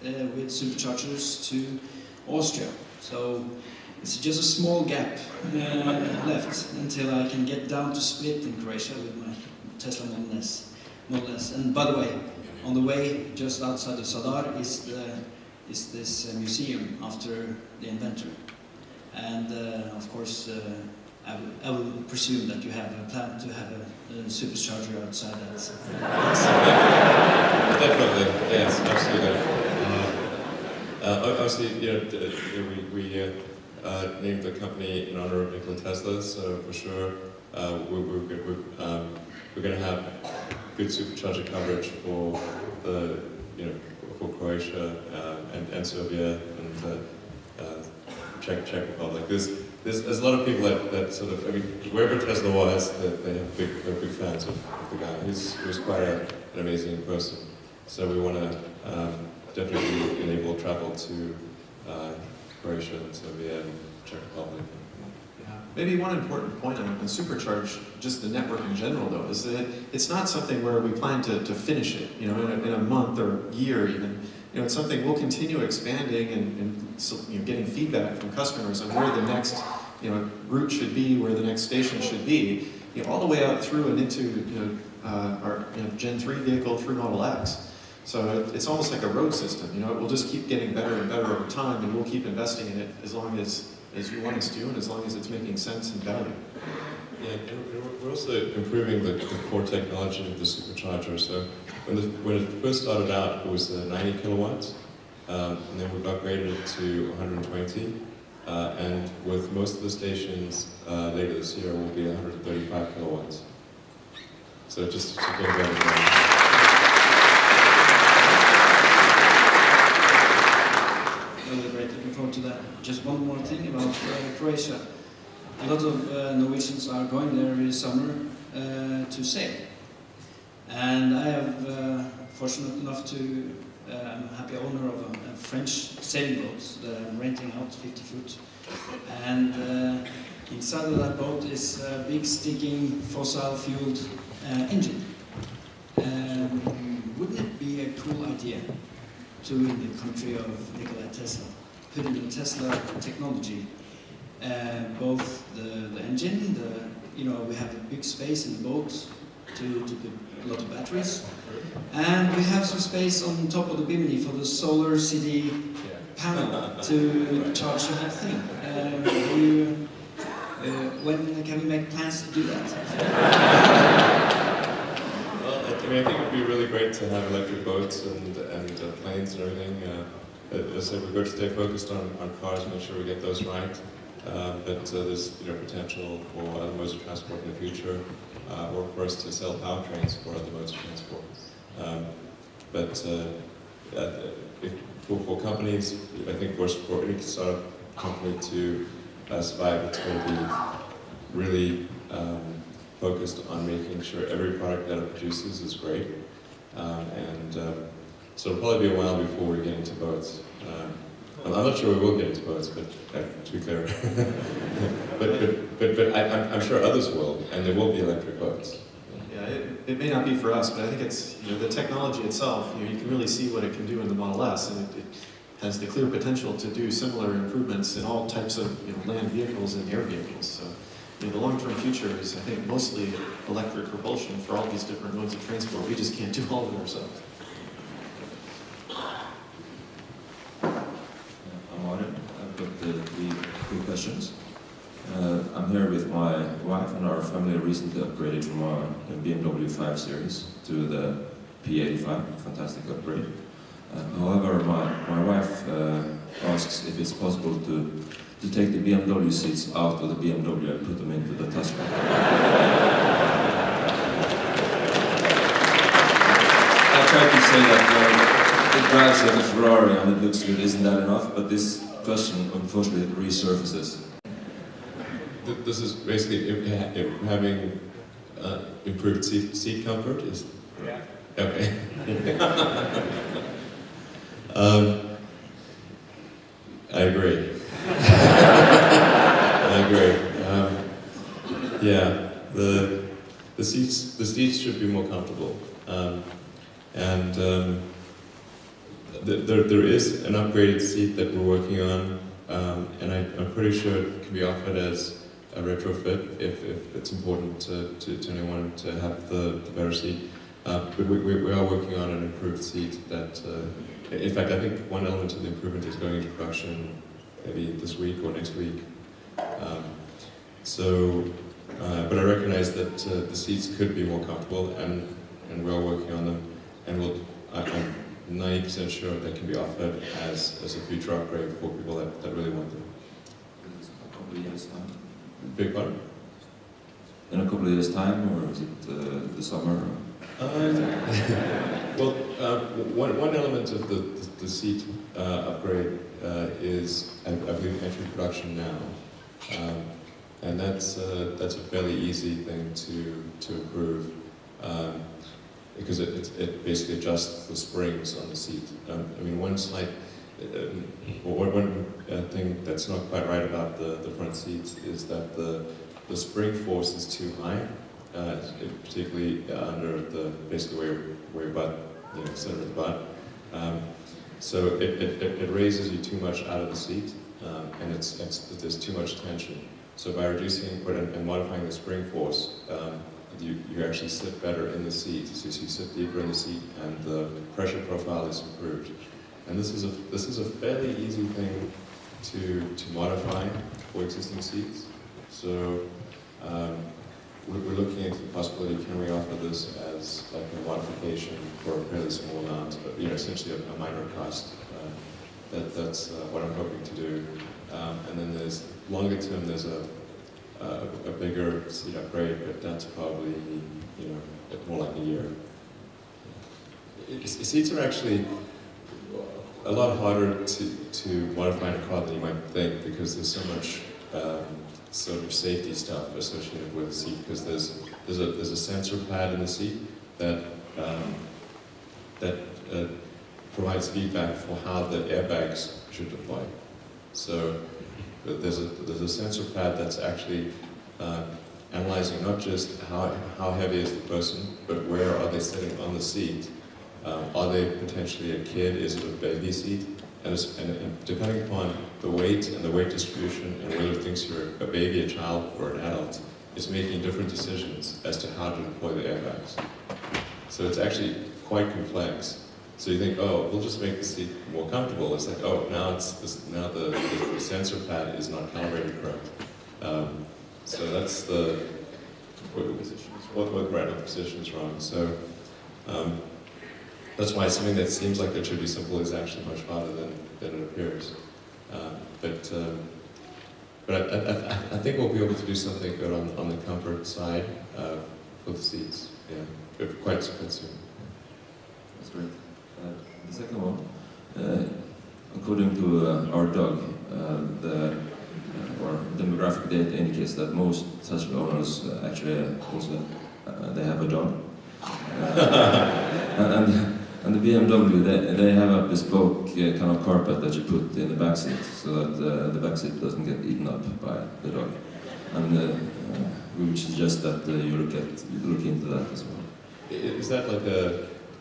S15: with superchargers to Austria. So it's just a small gap left until I can get down to Split in Croatia with my Tesla Model S. And by the way, on the way just outside of Zadar is this museum after the inventor. And of course, I will presume that you have a plan to have a supercharger outside that.
S1: Definitely, yes, absolutely. Obviously, we named the company in honor of Nikola Tesla, so for sure we're going to have good supercharger coverage for the for Croatia and Serbia and Czech Republic. There's a lot of people that sort of, I mean, wherever Tesla was, they're big fans of the guy. He was quite an amazing person. So we want to definitely enable travel to Croatia and Serbia and Czech Republic.
S3: Maybe one important point on supercharge, just the network in general though, is that it's not something where we plan to finish it, in a month or year even. It's something we'll continue expanding and getting feedback from customers on where the next route should be, where the next station should be, all the way out through and into our Gen 3 vehicle through Model X. So it's almost like a road system. It will just keep getting better and better over time, and we'll keep investing in it as long as you want us to, and as long as it's making sense and value.
S1: Yeah, and we're also improving the core technology of the supercharger. So when it first started out, it was 90 kilowatts, and then we've upgraded it to 120. And with most of the stations later this year will be 135 kilowatts. So just to get better.
S15: Really great, looking forward to that. Just one more thing about Croatia. A lot of Norwegians are going there this summer to sail. And I have fortunate enough to, I'm a happy owner of a French sailing boat that I'm renting out 50 foot. And inside of that boat is a big stinking fossil fueled engine. Wouldn't it be a cool idea to, in the country of Nikola Tesla, put in the Tesla technology, both the engine, we have a big space in the boat to put a lot of batteries, and we have some space on top of the bimini for the solar city panel to charge the whole thing. When can we make plans to do that?
S1: I mean, I think it would be really great to have electric boats and planes and everything. As I said, we're going to stay focused on cars, make sure we get those right. But there's potential for other modes of transport in the future, or for us to sell powertrains for other modes of transport. For companies, I think for any startup company to survive, it's going to be really focused on making sure every product that it produces is great. So it'll probably be a while before we get into boats. I'm not sure we will get into boats, but to be clear. but I'm sure others will, and there will be electric boats.
S3: Yeah, it may not be for us, but I think it's the technology itself. You can really see what it can do in the Model S, and it has the clear potential to do similar improvements in all types of land vehicles and air vehicles. So the long-term future is, I think, mostly electric propulsion for all these different modes of transport. We just can't do all of it ourselves.
S16: I'm on it. I've got three questions. I'm here with my wife, and our family recently upgraded from a BMW 5 Series to the P85, fantastic upgrade. However, my wife asks if it's possible to take the BMW seats out of the BMW and put them into the Tesla. I tried to say that it drives like a Ferrari and it looks good, isn't that enough? But this question unfortunately resurfaces.
S1: This is basically having improved seat comfort. Is
S16: yeah.
S1: Okay. I agree. I agree. Yeah, the seats should be more comfortable, there is an upgraded seat that we're working on, and I'm pretty sure it can be offered as a retrofit if it's important to anyone to have the better seat. But we are working on an improved seat that. In fact, I think one element of the improvement is going into production maybe this week or next week. But I recognize that the seats could be more comfortable, and we're working on them, and I'm 90% sure they can be offered as a future upgrade for people that really want them.
S16: A couple of years time?
S1: Big pardon?
S16: In a couple of years time, or is it the summer?
S1: Well, one element of the seat upgrade is, I believe, entry production now, and that's a fairly easy thing to improve, because it basically adjusts the springs on the seat. I mean, one slight, one thing that's not quite right about the front seats is that the spring force is too high, particularly under basically where your butt, center of the butt. So it raises you too much out of the seat, and there's too much tension. So by reducing input and modifying the spring force, you actually sit better in the seat. So you sit deeper in the seat, and the pressure profile is improved. And this is a fairly easy thing to modify for existing seats. So we're looking into the possibility: can we offer this as like a modification for a fairly small amount, but essentially a minor cost? That's what I'm hoping to do. And then there's longer term. There's a bigger seat upgrade, but that's probably more like a year. Seats are actually a lot harder to modify in a car than you might think, because there's so much sort of safety stuff associated with the seat. Because there's a sensor pad in the seat that provides feedback for how the airbags should deploy. So there's a sensor pad that's actually analyzing not just how heavy is the person, but where are they sitting on the seat. Are they potentially a kid? Is it a baby seat? And depending upon the weight and the weight distribution, and whether it thinks you're a baby, a child, or an adult, it's making different decisions as to how to deploy the airbags. So it's actually quite complex. So you think, oh, we'll just make the seat more comfortable. It's like, oh, now the sensor pad is not calibrated correct. So that's the position is wrong. So that's why something that seems like it should be simple is actually much harder than it appears. But I think we'll be able to do something good on the comfort side for the seats. Yeah, quite soon.
S16: That's great. The second one, according to our dog, the demographic data indicates that most Tesla owners actually also they have a dog, and the BMW they have a bespoke kind of carpet that you put in the back seat so that the back seat doesn't get eaten up by the dog, and we would suggest that you look into that as well.
S1: Is that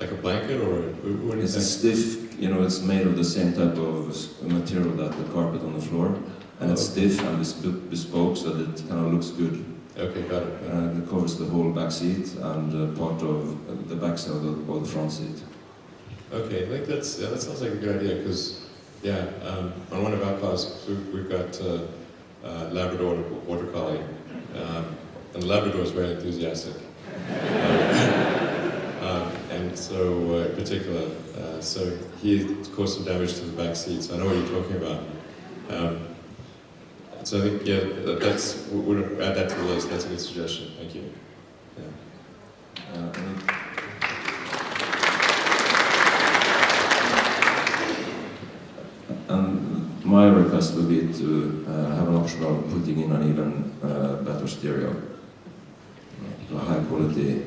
S1: like a blanket, or what is
S16: it's
S1: that?
S16: A stiff, it's made of the same type of material that the carpet on the floor, and it's stiff and it's bespoke, so that it kind of looks good.
S1: Okay, got it.
S16: And it covers the whole back seat and part of the back side or the front seat.
S1: Okay, I think that sounds like a good idea, because on one of our cars we've got Labrador Border Collie, and the Labrador is very enthusiastic. And so, in particular, so he caused some damage to the back seat, so I know what you're talking about. So I think, we'll add that to the list. That's a good suggestion. Thank you.
S16: My request would be to have an option of putting in an even better stereo, high quality,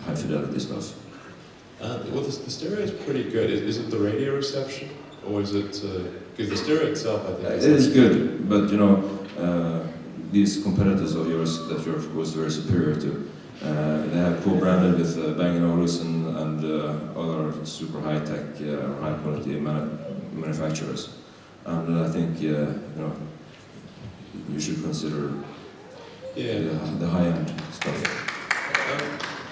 S16: high fidelity stuff.
S1: Well, the stereo is pretty good. Is it the radio reception, or is it? Because the stereo itself, I think,
S16: it is good, but these competitors of yours that you're of course very superior to, they have co-branded with Bang & Olufsen and other super high-tech, high-quality manufacturers, and I think you should consider the high-end stuff.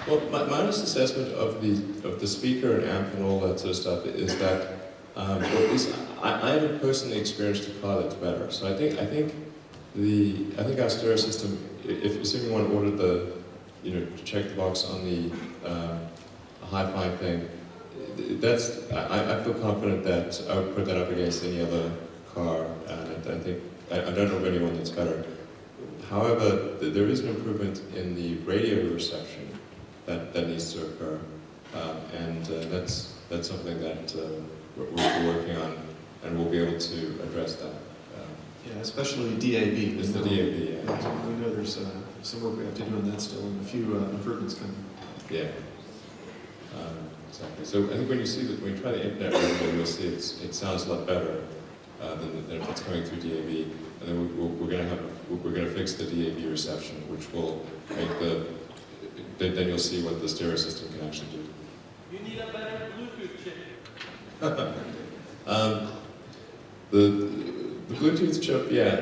S1: Well, my honest assessment of the speaker and amp and all that sort of stuff is that, or at least I haven't personally experienced a car that's better. So I think I think our stereo system, if assuming one ordered the, check the box on the hi-fi thing, I feel confident that I would put that up against any other car, and I don't know of anyone that's better. However, there is an improvement in the radio reception that needs to occur, and that's something that we're working on, and we'll be able to address that.
S3: Yeah, especially DAB.
S1: It's the DAB, yeah.
S3: We know there's some work we have to do on that still, and a few improvements coming.
S1: Yeah. Exactly. So I think when you try the internet radio, you'll see it sounds a lot better than if it's coming through DAB. And then we're going to fix the DAB reception, which will make then you'll see what the stereo system can actually do.
S6: You need a better Bluetooth chip.
S1: The Bluetooth chip, yeah.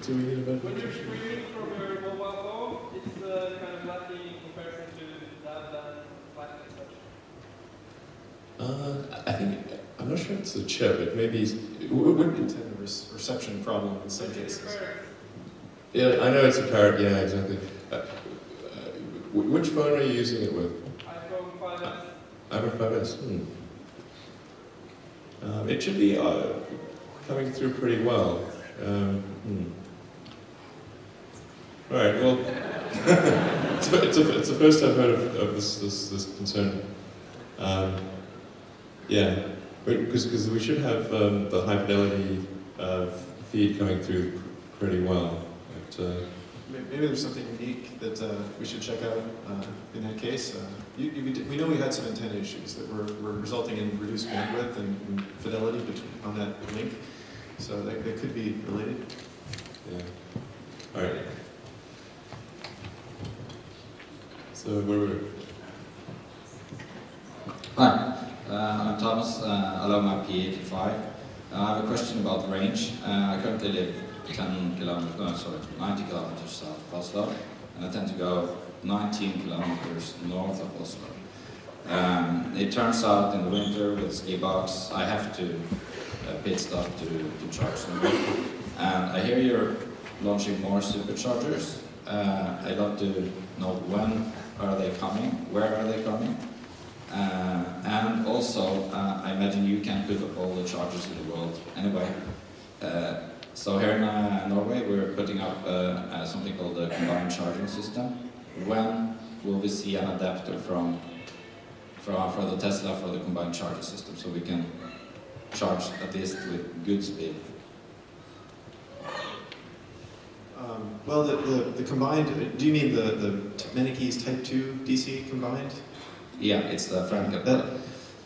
S1: Do we need a better
S6: When you're
S1: Bluetooth chip?
S6: streaming from your mobile phone, it's kind of lacking in comparison to that lacking such.
S1: I'm not sure it's the chip. It may be.
S3: Antenna reception problem in some cases.
S1: Yeah, I know it's a parrot. Yeah, exactly. Which phone are you using it with?
S6: iPhone 5S.
S1: iPhone 5S. It should be coming through pretty well. All right. Well, it's the first I've heard of this concern. Yeah, because we should have the high fidelity feed coming through pretty well. But,
S3: maybe there's something unique that we should check out in that case. We know we had some antenna issues that were resulting in reduced bandwidth and fidelity on that link, so they could be related.
S1: Yeah. All right. So where were we?
S17: Hi, I'm Thomas. I love my P85. I have a question about range. I currently live 90 kilometers south of Oslo, and I tend to go 19 kilometers north of Oslo. It turns out in the winter with ski box, I have to pit stop to charge them. And I hear you're launching more superchargers. I'd love to know when are they coming, where are they coming? And also, I imagine you can't put up all the chargers in the world anyway. So here in Norway, we're putting up something called the combined charging system. When will we see an adapter for the Tesla for the combined charging system, so we can charge at least with good speed?
S3: Well, the combined, do you mean the many keys Type 2 DC combined?
S17: Yeah, it's the front cap.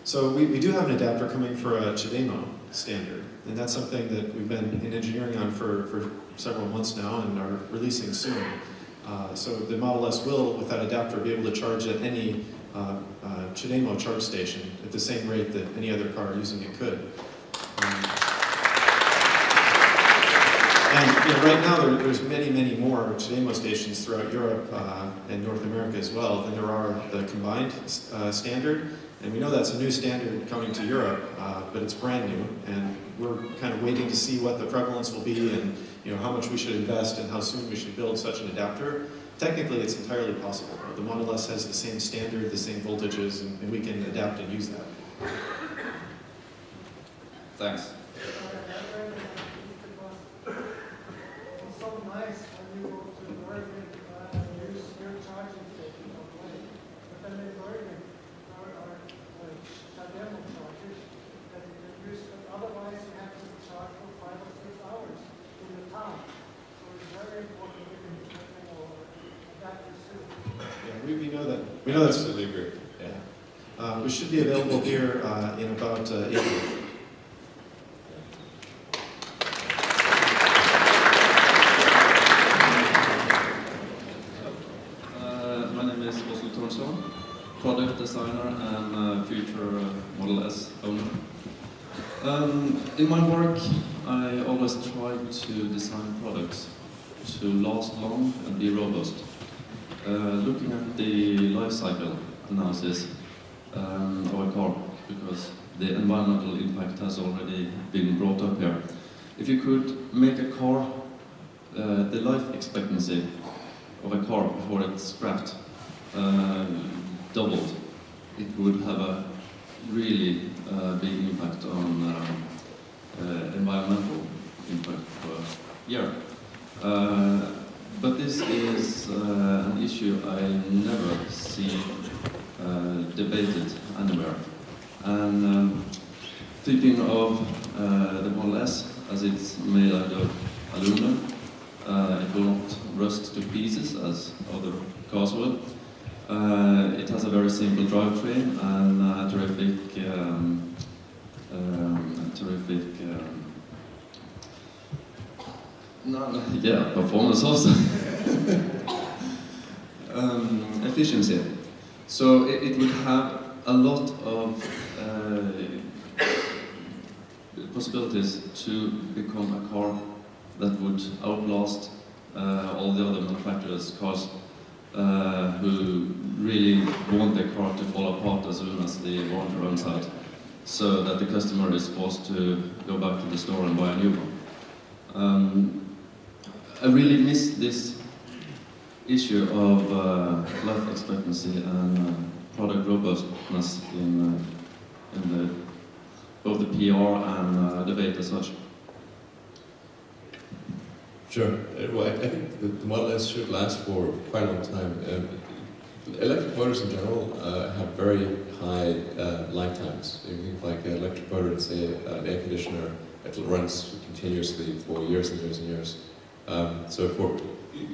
S3: So we do have an adapter coming for a CHAdeMO standard, and that's something that we've been in engineering on for several months now and are releasing soon. So the Model S will, with that adapter, be able to charge at any CHAdeMO charge station at the same rate that any other car using it could. And right now, there's many more CHAdeMO stations throughout Europe and North America as well than there are the combined standard. And we know that's a new standard coming to Europe, but it's brand new, and we're kind of waiting to see what the prevalence will be and how much we should invest and how soon we should build such an adapter. Technically, it's entirely possible. The Model S has the same standard, the same voltages, and we can adapt and use that.
S17: Thanks.
S18: It's so nice when you go to Norway and use your charging station on the way. But then in Norway, there are CHAdeMO chargers that you can use, but otherwise you have to charge for 5 or 6 hours in the town. So it's very important to adapt this soon.
S3: Yeah, we know that. We know that's
S1: absolutely agree.
S3: Yeah. We should be available here in about April.
S5: Product designer and future Model S owner. In my work, I always try to design products to last long and be robust. Looking at the life cycle analysis of a car, because the environmental impact has already been brought up here.
S19: if you could make a car, the life expectancy of a car before it's scrapped doubled, it would have a really big impact on environmental impact per year. But this is an issue I never see debated anywhere. And thinking of the Model S, as it's made out of aluminum, it will not rust to pieces as other cars will. It has a very simple drivetrain and terrific performance also. Efficiency. So it would have a lot of possibilities to become a car that would outlast all the other manufacturers' cars who really want the car to fall apart as soon as the warranty runs out, so that the customer is forced to go back to the store and buy a new one. I really miss this issue of life expectancy and product robustness in both the PR and debate as such.
S1: Sure. Well, I think the Model S should last for quite a long time. Electric motors in general have very high lifetimes. If you think like an electric motor and say an air conditioner, it runs continuously for years and years and years. So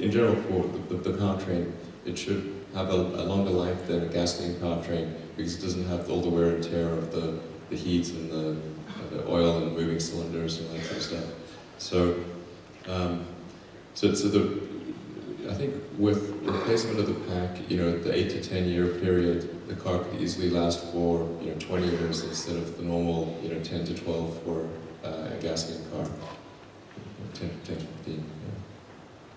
S1: in general, for the powertrain, it should have a longer life than a gasoline powertrain because it doesn't have all the wear and tear of the heat and the oil and moving cylinders and that sort of stuff. So, I think with replacement of the pack, the 8 to 10 year period, the car could easily last for 20 years instead of the normal 10 to 12 for a gasoline car. 10 to 15. Yeah.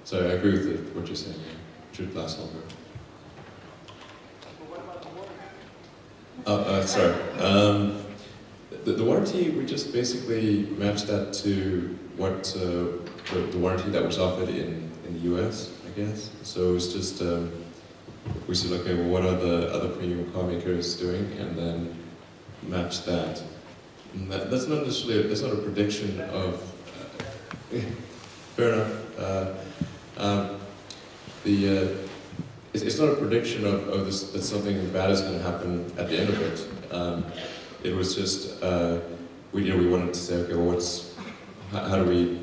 S1: So I agree with what you're saying. It should last longer. Sorry. The warranty, we just basically matched that to what the warranty that was offered in the US, I guess. So it was just, we said, okay, well, what are the other premium car makers doing? And then match that. And that's not necessarily, that's not a prediction of, fair enough. It's not a prediction of this, that something bad is going to happen at the end of it. It was just, we wanted to say, okay, well, how do we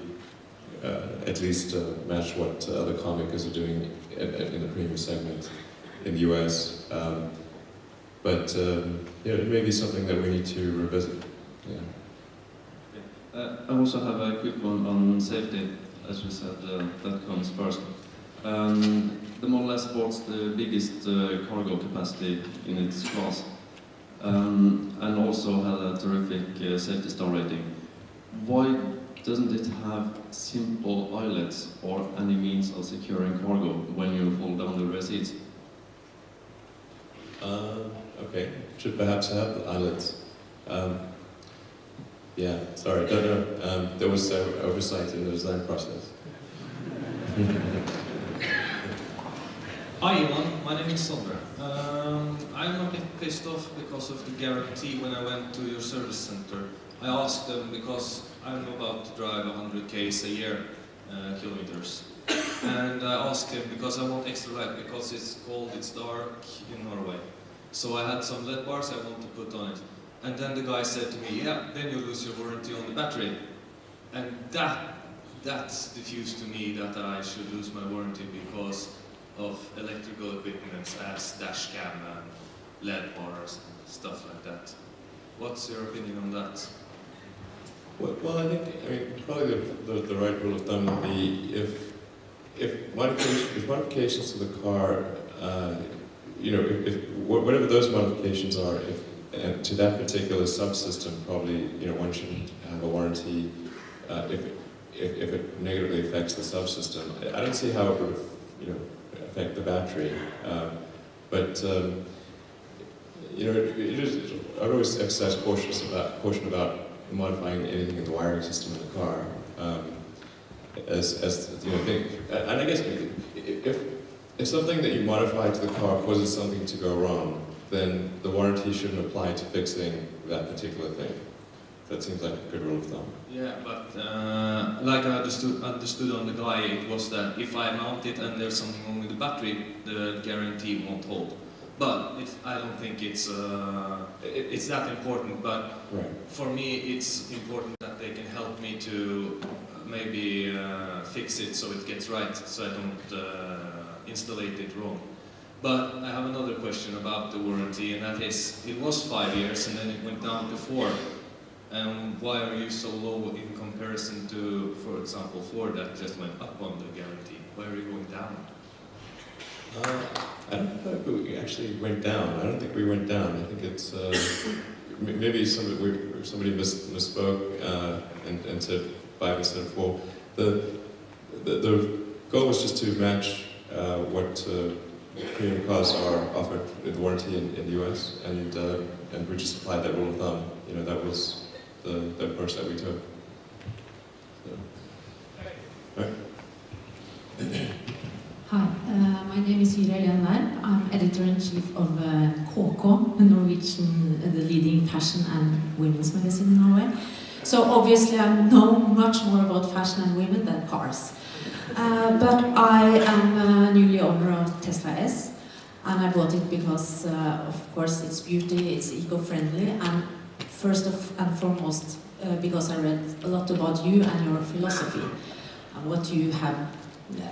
S1: at least match what other car makers are doing in the premium segment in the US. But it may be something that we need to revisit. Yeah.
S19: I also have a quick one on safety, as we said, that comes first. The Model S sports the biggest cargo capacity in its class, and also had a terrific safety star rating. Why doesn't it have simple eyelets or any means of securing cargo when you fold down the rear seats?
S1: Okay, should perhaps have eyelets. Yeah, sorry, don't know. There was oversight in the design process.
S20: Hi Elon, my name is Sondre. I'm a bit pissed off because of the guarantee when I went to your service center. I asked them because I'm about to drive 100 k's a year, kilometers. And I asked him because I want extra light because it's cold, it's dark in Norway. So I had some LED bars I want to put on it. And then the guy said to me, yeah, then you lose your warranty on the battery. And that's diffused to me that I should lose my warranty because of electrical equipment as dash cam and LED bars and stuff like that. What's your opinion on that?
S1: Well, I think, probably the right rule of thumb would be if modifications to the car, whatever those modifications are, and to that particular subsystem, probably one shouldn't have a warranty if it negatively affects the subsystem. I don't see how it would affect the battery, but I'd always exercise caution about modifying anything in the wiring system in the car. as you know, and I guess if something that you modify to the car causes something to go wrong, then the warranty shouldn't apply to fixing that particular thing. That seems like a good rule of thumb.
S20: Yeah, but like I understood on the guy, it was that if I mount it and there's something wrong with the battery, the guarantee won't hold. But I don't think it's that important. But for me, it's important that they can help me to maybe fix it so it gets right, so I don't installate it wrong. But I have another question about the warranty, and that is, it was 5 years and then it went down to 4. Why are you so low in comparison to, for example, Ford that just went up on the guarantee? Why are you going down?
S1: I don't know if we actually went down. I don't think we went down. I think it's maybe somebody misspoke and said 5 instead of 4. The goal was just to match what premium cars are offered in warranty in the US, and we just applied that rule of thumb. You know, that was the approach that we took. So. Right.
S21: Hi, my name is Hyra Lenberg. I'm editor-in-chief of KK, the Norwegian, the leading fashion and women's magazine in Norway. So obviously I know much more about fashion and women than cars. But I am a newly owner of Tesla S, and I bought it because, of course, it's beauty, it's eco-friendly, and first and foremost, because I read a lot about you and your philosophy, and what you have,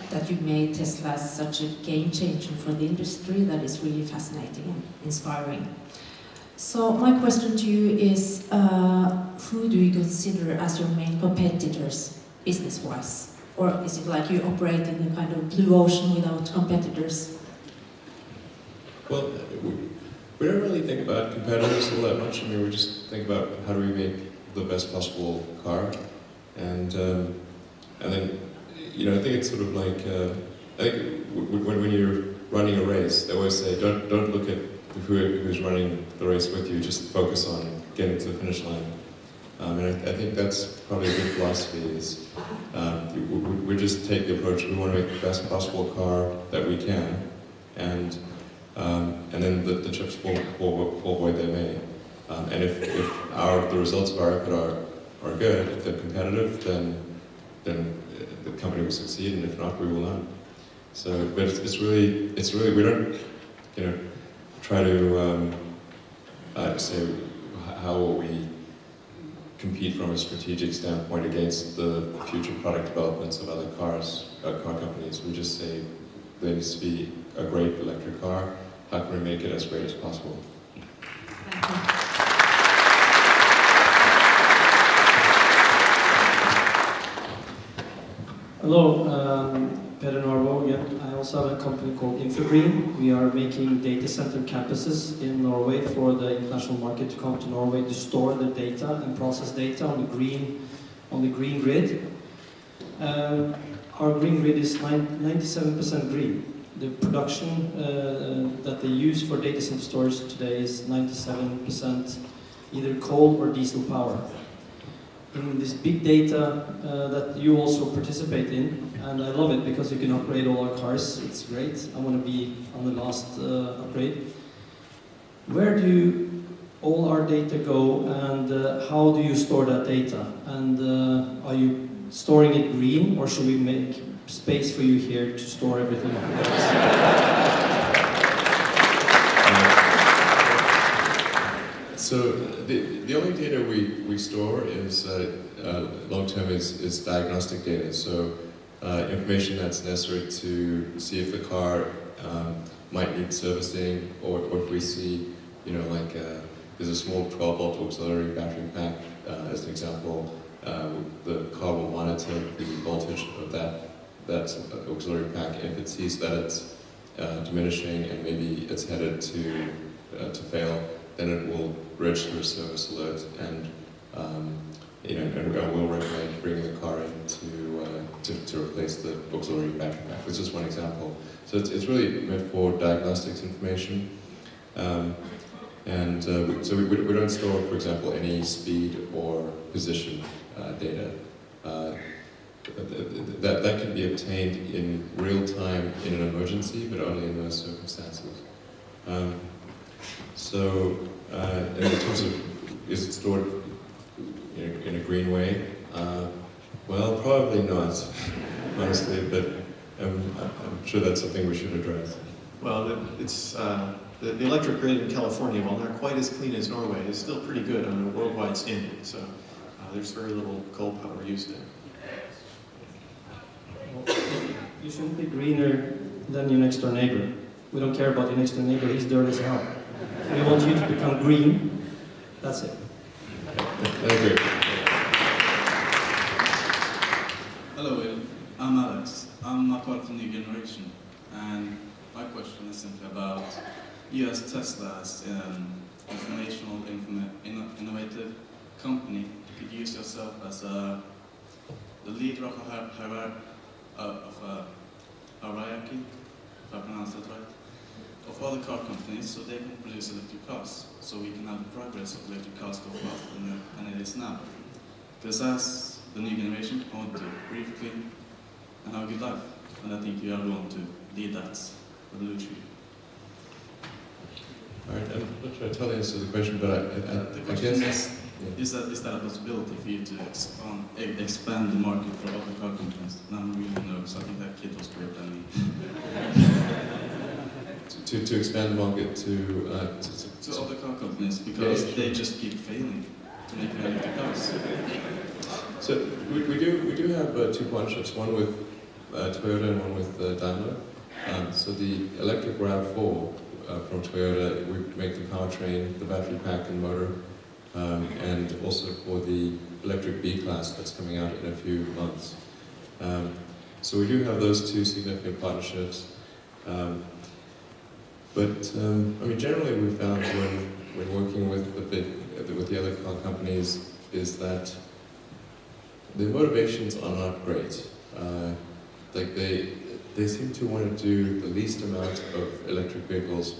S21: that you made Tesla such a game changer for the industry. That is really fascinating and inspiring. So my question to you is, who do you consider as your main competitors, business-wise? Or is it like you operate in a kind of blue ocean without competitors?
S1: Well, we don't really think about competitors all that much. I mean, we just think about how do we make the best possible car, and then, you know, I think it's sort of like I think when you're running a race, they always say don't look at who's running the race with you. Just focus on getting to the finish line. And I think that's probably a good philosophy. Is we just take the approach. We want to make the best possible car that we can, and then the chips fall where they may. And if the results of our effort are good, if they're competitive, then the company will succeed, and if not, we will not. So, but it's really we don't, you know, try to say how will we compete from a strategic standpoint against the future product developments of other car companies. We just say there needs to be a great electric car. How can we make it as great as possible?
S21: Thank you.
S6: Hello, Peter Norbo again. I also have a company called Infogreen. We are making data center campuses in Norway for the international market to come to Norway to store the data and process data on the green grid. Our green grid is 97% green. The production that they use for data center storage today is 97% either coal or diesel power. In this big data that you also participate in, and I love it because you can upgrade all our cars. It's great. I want to be on the last upgrade. Where do all our data go, and how do you store that data? And are you storing it green, or should we make space for you here to store everything else?
S1: So the only data we store is long-term is diagnostic data. So information that's necessary to see if the car might need servicing, or if we see, you know, like there's a small 12-volt auxiliary battery pack as an example. The car will monitor the voltage of that auxiliary pack. If it sees that it's diminishing and maybe it's headed to fail, then it will register a service alert, and you know, and we'll recommend bringing the car in to replace the auxiliary battery pack. This is one example. So it's really meant for diagnostics information, so we don't store, for example, any speed or position data. that can be obtained in real time in an emergency, but only in those circumstances. In terms of, is it stored in a green way? Well, probably not, honestly, but I'm sure that's something we should address.
S3: Well, it's the electric grid in California, while not quite as clean as Norway, is still pretty good on a worldwide standard. So there's very little coal power used there.
S2: You shouldn't be greener than your next door neighbor. We don't care about your next door neighbor, he's dirty as hell. We want you to become green. That's it.
S1: I agree.
S22: Hello, Will. I'm Alex. I'm a part of the new generation. And my question is simply about you as Tesla, as an informational, innovative company. You could use yourself as the leader of a hierarchy, if I pronounce it right, of other car companies, so they can produce electric cars, so we can have the progress of electric cars go faster than it is now. Because as the new generation, I want to breathe clean and have a good life, and I think you are going to lead that revolution.
S1: All right, I'm not sure I totally answered the question, but I guess...
S22: Is that a possibility for you to expand the market for other car companies? And I'm really nervous. I think that kid was greater than me.
S1: to expand the market to
S22: other car companies, because they just keep failing to make electric cars.
S1: So we do have two partnerships, one with Toyota and one with Daimler. So the electric RAV4 from Toyota, we make the powertrain, the battery pack and motor, and also for the electric B-Class that's coming out in a few months. So we do have those two significant partnerships. But I mean, generally we found when working with the other car companies is that the motivations are not great. Like they seem to want to do the least amount of electric vehicles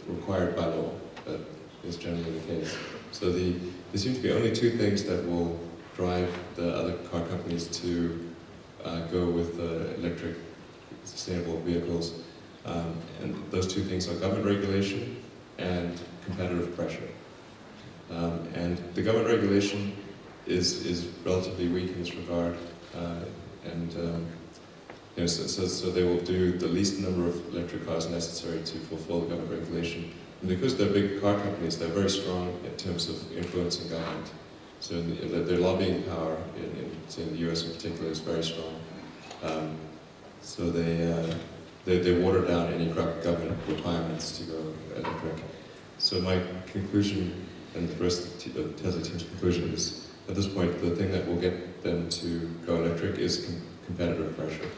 S1: required by law. That is generally the case. So there seem to be only two things that will drive the other car companies to go with electric sustainable vehicles. And those two things are government regulation and competitive pressure. And the government regulation is relatively weak in this regard, so they will do the least number of electric cars necessary to fulfill the government regulation. And because they're big car companies, they're very strong in terms of influencing government. So their lobbying power in the US in particular is very strong. So they water down any government requirements to go electric. So my conclusion, and the rest of the Tesla team's conclusion, is at this point the thing that will get them to go electric is competitive pressure.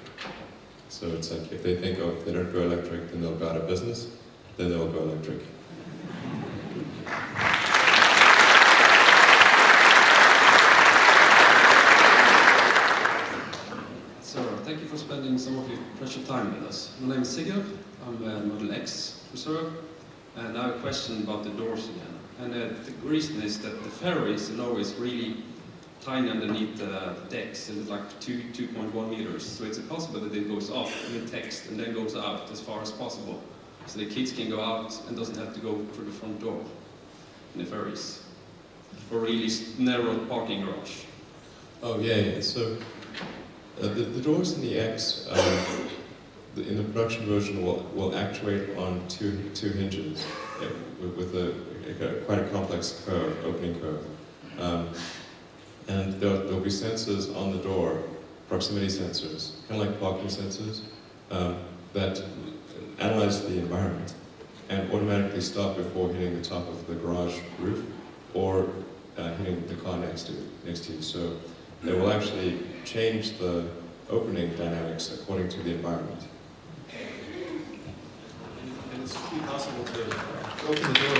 S1: So it's like if they think, oh, if they don't go electric, then they'll go out of business, then they'll go electric.
S23: So, thank you for spending some of your precious time with us. My name is Sigurd, I'm a Model X reserve, and I have a question about the doors again. And the reason is that the ferries in Norway is really tiny underneath the decks, and it's like 2.1 meters. So it's possible that it goes up in the text and then goes out as far as possible. So the kids can go out and doesn't have to go through the front door in the ferries. Or really narrow parking garage.
S1: Oh yeah. So the doors in the X, in the production version, will actuate on two hinges with quite a complex curve, opening curve. And there'll be sensors on the door, proximity sensors, kind of like parking sensors, that analyze the environment and automatically stop before hitting the top of the garage roof or hitting the car next to you. So they will actually change the opening dynamics according to the environment.
S3: And it's really possible to open the door.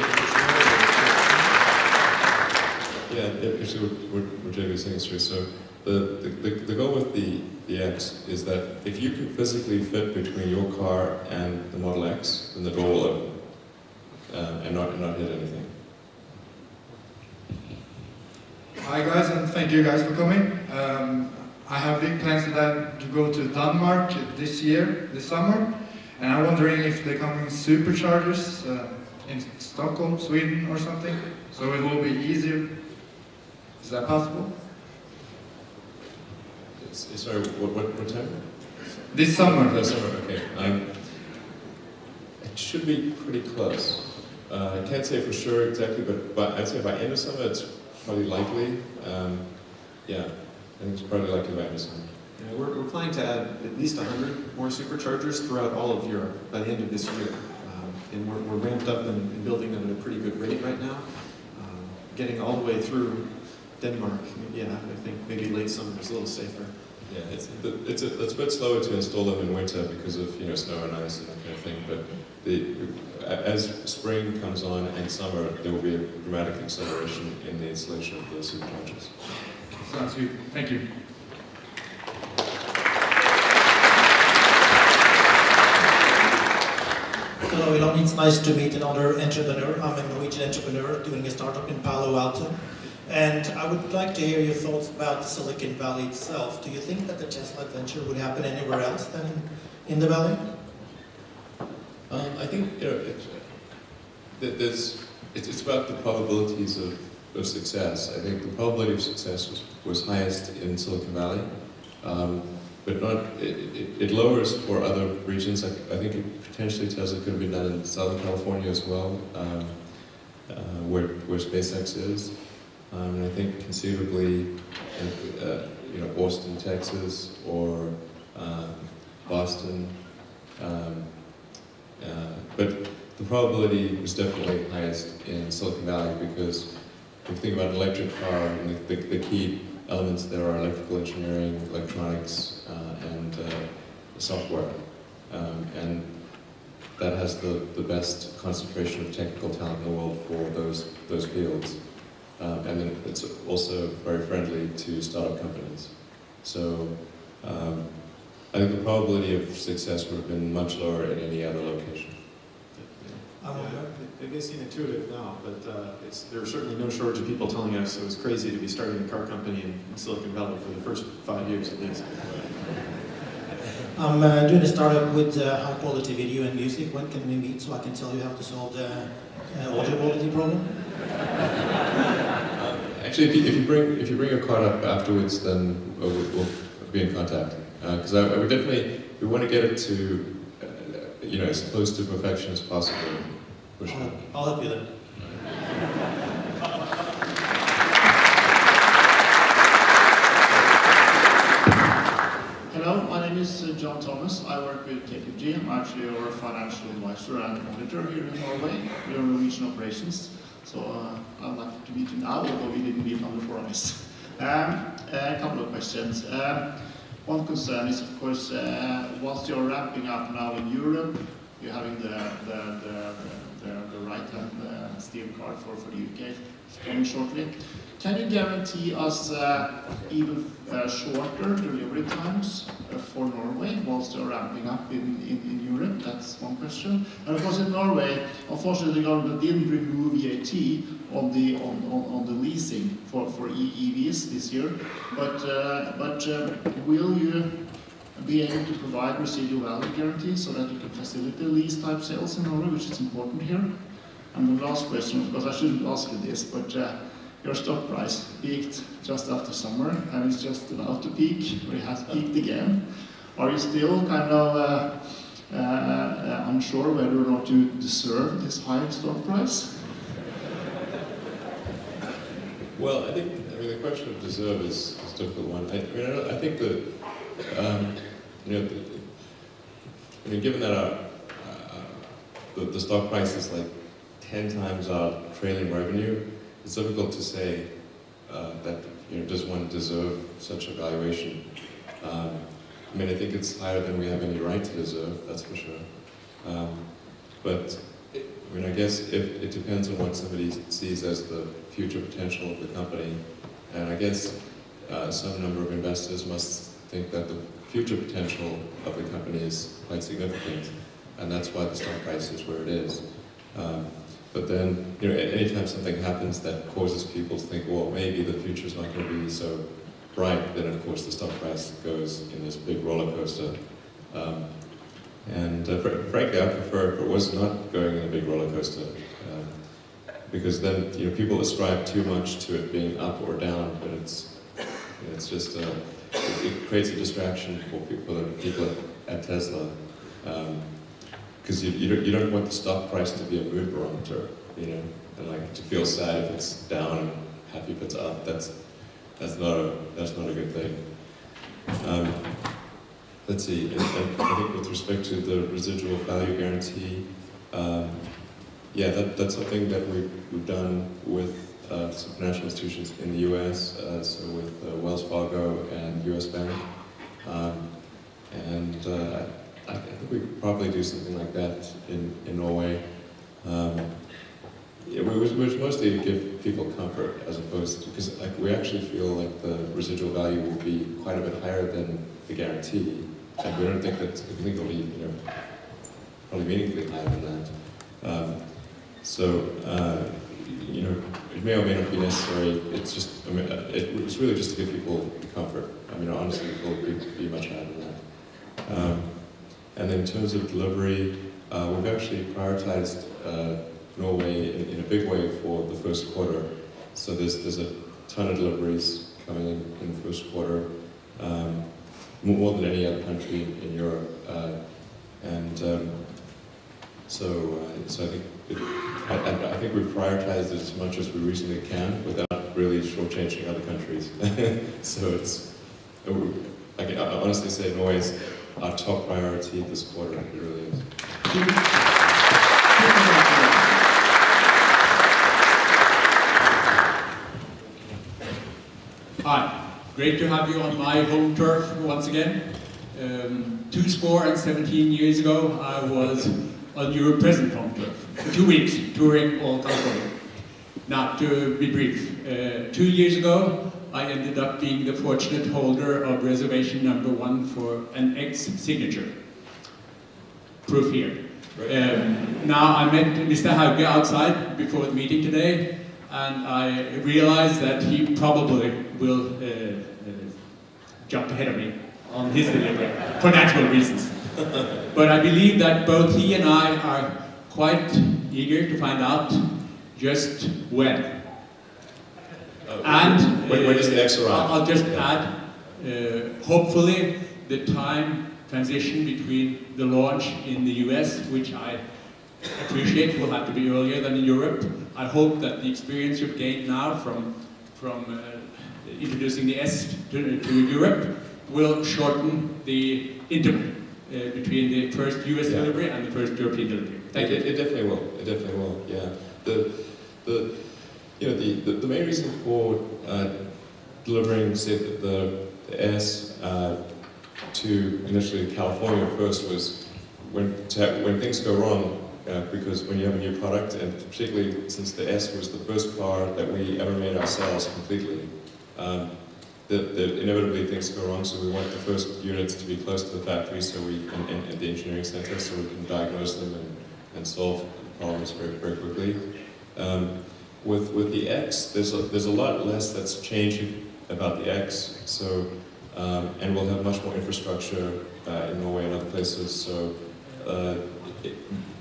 S1: Yeah, actually what Jamie is saying is true. So the goal with the X is that if you can physically fit between your car and the Model X, then the door will open and not hit anything.
S24: Hi guys, and thank you guys for coming.
S4: I have big plans to go to Denmark this summer, and I'm wondering if they're coming superchargers in Stockholm, Sweden or something, so it will be easier. Is that possible?
S1: Sorry, what time?
S4: This summer.
S1: This summer, okay. It should be pretty close. I can't say for sure exactly, but I'd say by end of summer it's probably likely. Yeah, I think it's probably likely by end of summer.
S3: Yeah, we're planning to add at least 100 more superchargers throughout all of Europe by the end of this year. And we're ramped up and building them at a pretty good rate right now. Getting all the way through Denmark, yeah, I think maybe late summer is a little safer.
S1: Yeah, it's a bit slower to install them in winter because of snow and ice and that kind of thing. But as spring comes on and summer, there will be a dramatic acceleration in the installation of the superchargers.
S4: Sounds good. Thank you.
S7: Hello, Elon. It's nice to meet another entrepreneur. I'm a Norwegian entrepreneur doing a startup in Palo Alto. And I would like to hear your thoughts about Silicon Valley itself. Do you think that the Tesla adventure would happen anywhere else than in the Valley?
S1: I think it's about the probabilities of success. I think the probability of success was highest in Silicon Valley, but not it lowers for other regions. I think potentially Tesla could have been done in Southern California as well, where SpaceX is. And I think conceivably, Austin, Texas, or Boston. But the probability was definitely highest in Silicon Valley because if you think about an electric car, and the key elements there are electrical engineering, electronics, and software. And that has the best concentration of technical talent in the world for those fields. And then it's also very friendly to startup companies. So I think the probability of success would have been much lower in any other location.
S3: It may seem intuitive now, but there's certainly no shortage of people telling us it was crazy to be starting a car company in Silicon Valley for the first 5 years at least.
S7: I'm doing a startup with high quality video and music. When can we meet so I can tell you how to solve the audio quality problem?
S1: Actually, if you bring your card up afterwards, then we'll be in contact. Because I would definitely, we want to get it to as close to perfection as possible. For sure.
S7: I'll help you then.
S8: Hello, my name is John Thomas. I work with KPG. I'm actually our financial advisor and auditor here in Norway. We are Norwegian operations. So I'm lucky to meet you now, although we didn't meet on the forums. A couple of questions. One concern is, of course, once you're ramping up now in Europe, you're having the right-hand steel card for the UK coming shortly. Can you guarantee us even shorter delivery times for Norway whilst you're ramping up in Europe? That's one question. And of course in Norway, unfortunately the government didn't remove VAT on the leasing for EVs this year. But will you be able to provide residual value guarantees so that you can facilitate lease type sales in Norway, which is important here? And the last question, of course I shouldn't ask you this, but your stock price peaked just after summer and it's just about to peak, or it has peaked again. Are you still kind of unsure whether or not you deserve this high stock price?
S1: Well, I mean, the question of deserve is a difficult one. I think that, given that the stock price is like 10 times our trailing revenue, it's difficult to say that does one deserve such a valuation. I think it's higher than we have any right to deserve, that's for sure. But I guess if it depends on what somebody sees as the future potential of the company, and I guess some number of investors must think that the future potential of the company is quite significant, and that's why the stock price is where it is. But then, anytime something happens that causes people to think, well, maybe the future's not going to be so bright, then of course the stock price goes in this big roller coaster. Frankly, I prefer if it was not going in a big roller coaster, because then people ascribe too much to it being up or down, but it's just it creates a distraction for people at Tesla, because you don't want the stock price to be a mood barometer, and like to feel sad if it's down and happy if it's up. That's not a good thing. Let's see. And I think with respect to the residual value guarantee, yeah, that's something that we've done with some financial institutions in the U.S. So with Wells Fargo and U.S. Bank, I think we could probably do something like that in Norway. It was mostly to give people comfort, as opposed to, because we actually feel like the residual value will be quite a bit higher than the guarantee, and we don't think that we think it'll be probably meaningfully higher than that. It may or may not be necessary. It's just it's really just to give people comfort. Honestly, it will be much higher than that. And in terms of delivery, we've actually prioritized Norway in a big way for the first quarter. So there's a ton of deliveries coming in the first quarter, more than any other country in Europe. So I think we've prioritized it as much as we reasonably can without really shortchanging other countries. So I can honestly say Norway is our top priority this quarter. It really is.
S9: Hi, great to have you on my home turf once again. 17 years ago, I was on your present home turf for 2 weeks, touring all California. Now, to be brief, 2 years ago, I ended up being the fortunate holder of reservation number 1 for an X signature. Proof here. Now, I met Mr. Hauge outside before the meeting today, and I realized that he probably will jump ahead of me on his delivery, for natural reasons. But I believe that both he and I are quite eager to find out just when.
S1: When does the X arrive?
S9: I'll just add, hopefully the time transition between the launch in the US, which I appreciate will have to be earlier than in Europe. I hope that the experience you've gained now from introducing the S to Europe will shorten the interval between the first US delivery and the first European delivery. Thank you.
S1: It definitely will. It definitely will. Yeah. The main reason for delivering, say, the S to initially California first was when things go wrong. Because when you have a new product, and particularly since the S was the first car that we ever made ourselves completely, inevitably things go wrong. So we want the first units to be close to the factory, and the engineering center, so we can diagnose them and solve problems very, very quickly. With the X, there's a lot less that's changing about the X. So and we'll have much more infrastructure in Norway and other places. So.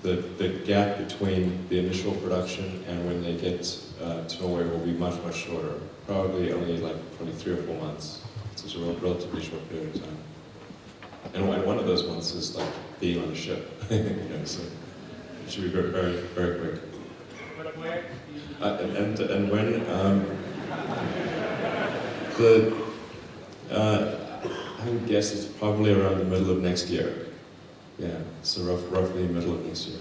S1: The gap between the initial production and when they get to Norway will be much, much shorter. Probably only 3 or 4 months. So it's a relatively short period of time. And one of those months is like being on a ship. So it should be very, very, very quick. And when I would guess it's probably around the middle of next year. Yeah, so roughly middle of next year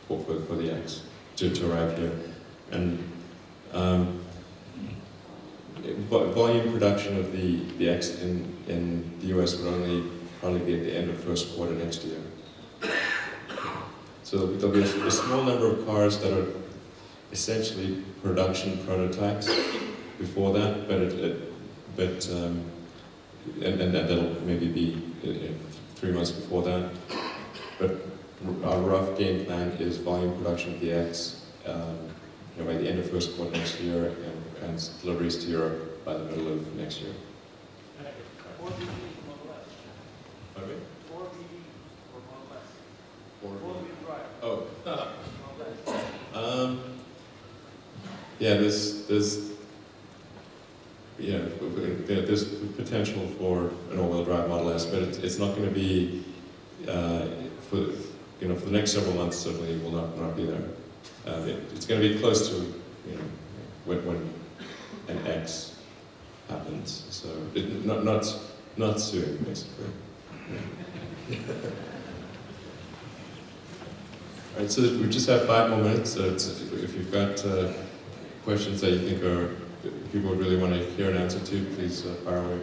S1: for the X to arrive here. And volume production of the X in the US would only probably be at the end of first quarter next year. So there'll be a small number of cars that are essentially production prototypes before that, and that'll maybe be 3 months before that. But our rough game plan is volume production of the X by the end of first quarter next year, and deliveries to Europe by the middle of next year. Pardon me?
S18: 4BE or Model S.
S1: 4BE.
S18: 4-wheel drive.
S1: Oh.
S18: Model S.
S1: Yeah, there's potential for an all-wheel drive Model S, but it's not going to be for the next several months. Certainly, it will not be there. It's going to be close to when an X happens. So not soon, basically. Yeah. All right, so we just have 5 more minutes. So if you've got questions that you think people would really want to hear an answer to, please fire away.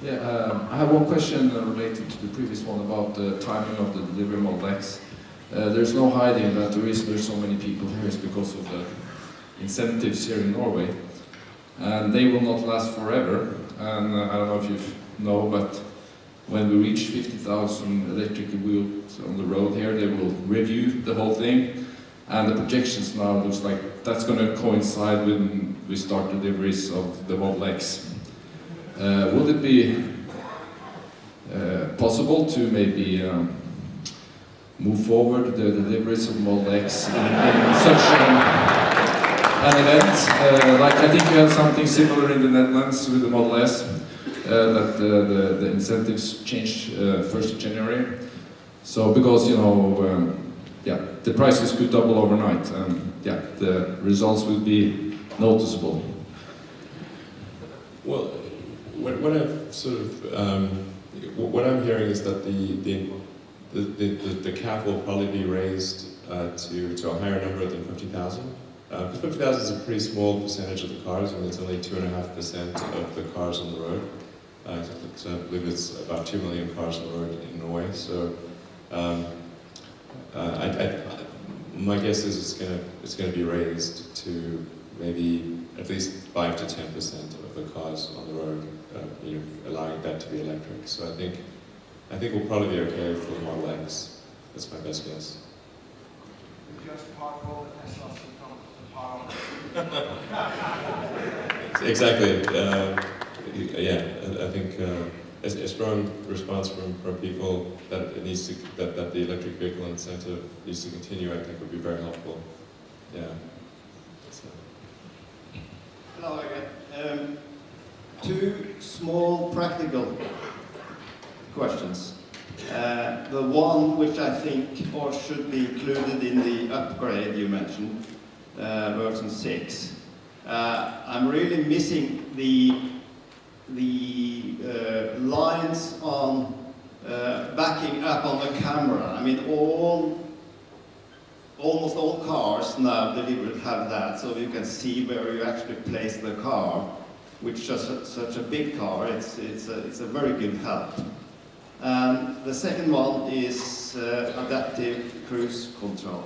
S10: Yeah, I have one question related to the previous one about the timing of the delivery Model X. There's no hiding that the reason there's so many people here is because of the incentives here in Norway. And they will not last forever. And I don't know if you know, but when we reach 50,000 electric wheels on the road here, they will review the whole thing. And the projections now looks like that's going to coincide when we start deliveries of the Model X. Would it be possible to maybe move forward the deliveries of Model X in such an event? Like I think you have something similar in the Netherlands with the Model S, that the incentives change 1st of January. So because, the prices could double overnight, and the results will be noticeable.
S1: Well, what I've sort of what I'm hearing is that the cap will probably be raised to a higher number than 50,000. Because 50,000 is a pretty small percentage of the cars, and it's only 2.5% of the cars on the road. So I believe it's about 2 million cars on the road in Norway. So my guess is it's going to be raised to maybe at least 5 to 10% of the cars on the road, allowing that to be electric. So I think we'll probably be okay for the Model X. That's my best guess.
S18: Just park all the Teslas and come to the power.
S1: Exactly. I think a strong response from people that it needs to that the electric vehicle incentive needs to continue, I think, would be very helpful. Yeah. So.
S12: Hello again. 2 small practical questions. The one which I think or should be included in the upgrade you mentioned, version 6. I'm really missing the lines on backing up on the camera. I mean, almost all cars now delivered have that, so you can see where you actually place the car. Which is such a big car, it's a very good help. And the second one is adaptive cruise control.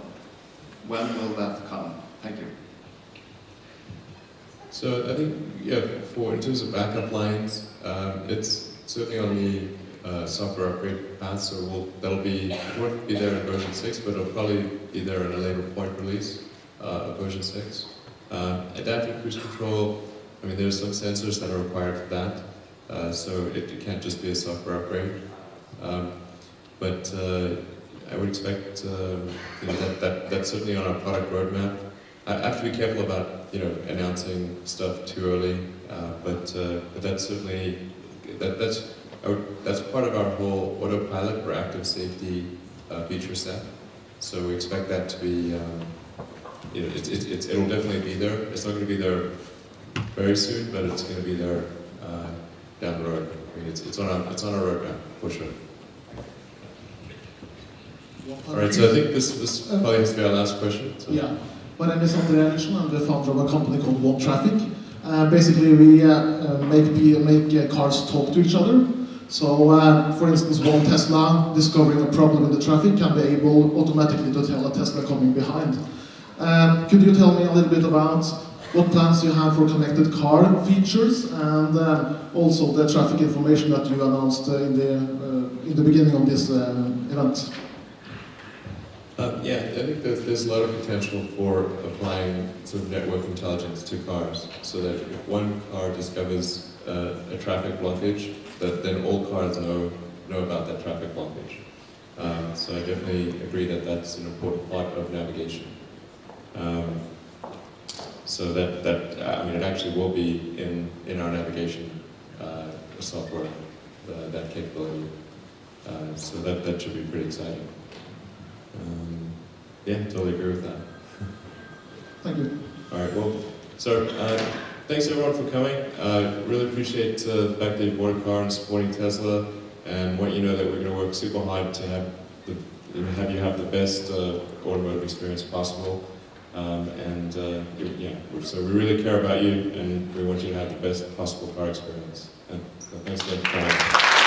S12: When will that come? Thank you.
S1: So I think, in terms of backup lines, it's certainly on the software upgrade path, so it won't be there in version 6, but it'll probably be there in a later point release of version 6. Adaptive cruise control, I mean, there's some sensors that are required for that, so it can't just be a software upgrade. But I would expect that's certainly on our product roadmap. I have to be careful about announcing stuff too early, but that's certainly that's part of our whole autopilot or active safety feature set. So we expect that to be it'll definitely be there. It's not going to be there very soon, but it's going to be there down the road. I mean, it's on our roadmap for sure. All right, so I think this probably has to be our last question. So.
S13: Yeah, my name is Andre Andersen. I'm the founder of a company called One Traffic. Basically, we make cars talk to each other. So, for instance, one Tesla discovering a problem in the traffic can be able automatically to tell a Tesla coming behind. Could you tell me a little bit about what plans you have for connected car features and also the traffic information that you announced in the beginning of this event?
S1: Yeah, I think there's a lot of potential for applying sort of network intelligence to cars, so that if one car discovers a traffic blockage, that then all cars know about that traffic blockage. So I definitely agree that that's an important part of navigation. So I mean, it actually will be in our navigation software, that capability. So that should be pretty exciting. Yeah, totally agree with that.
S13: Thank you.
S1: All right, well, so thanks everyone for coming. Really appreciate the fact that you bought a car and supporting Tesla, and want you to know that we're going to work super hard to have you have the best automotive experience possible. Yeah, so we really care about you, and we want you to have the best possible car experience. And so thanks again for coming.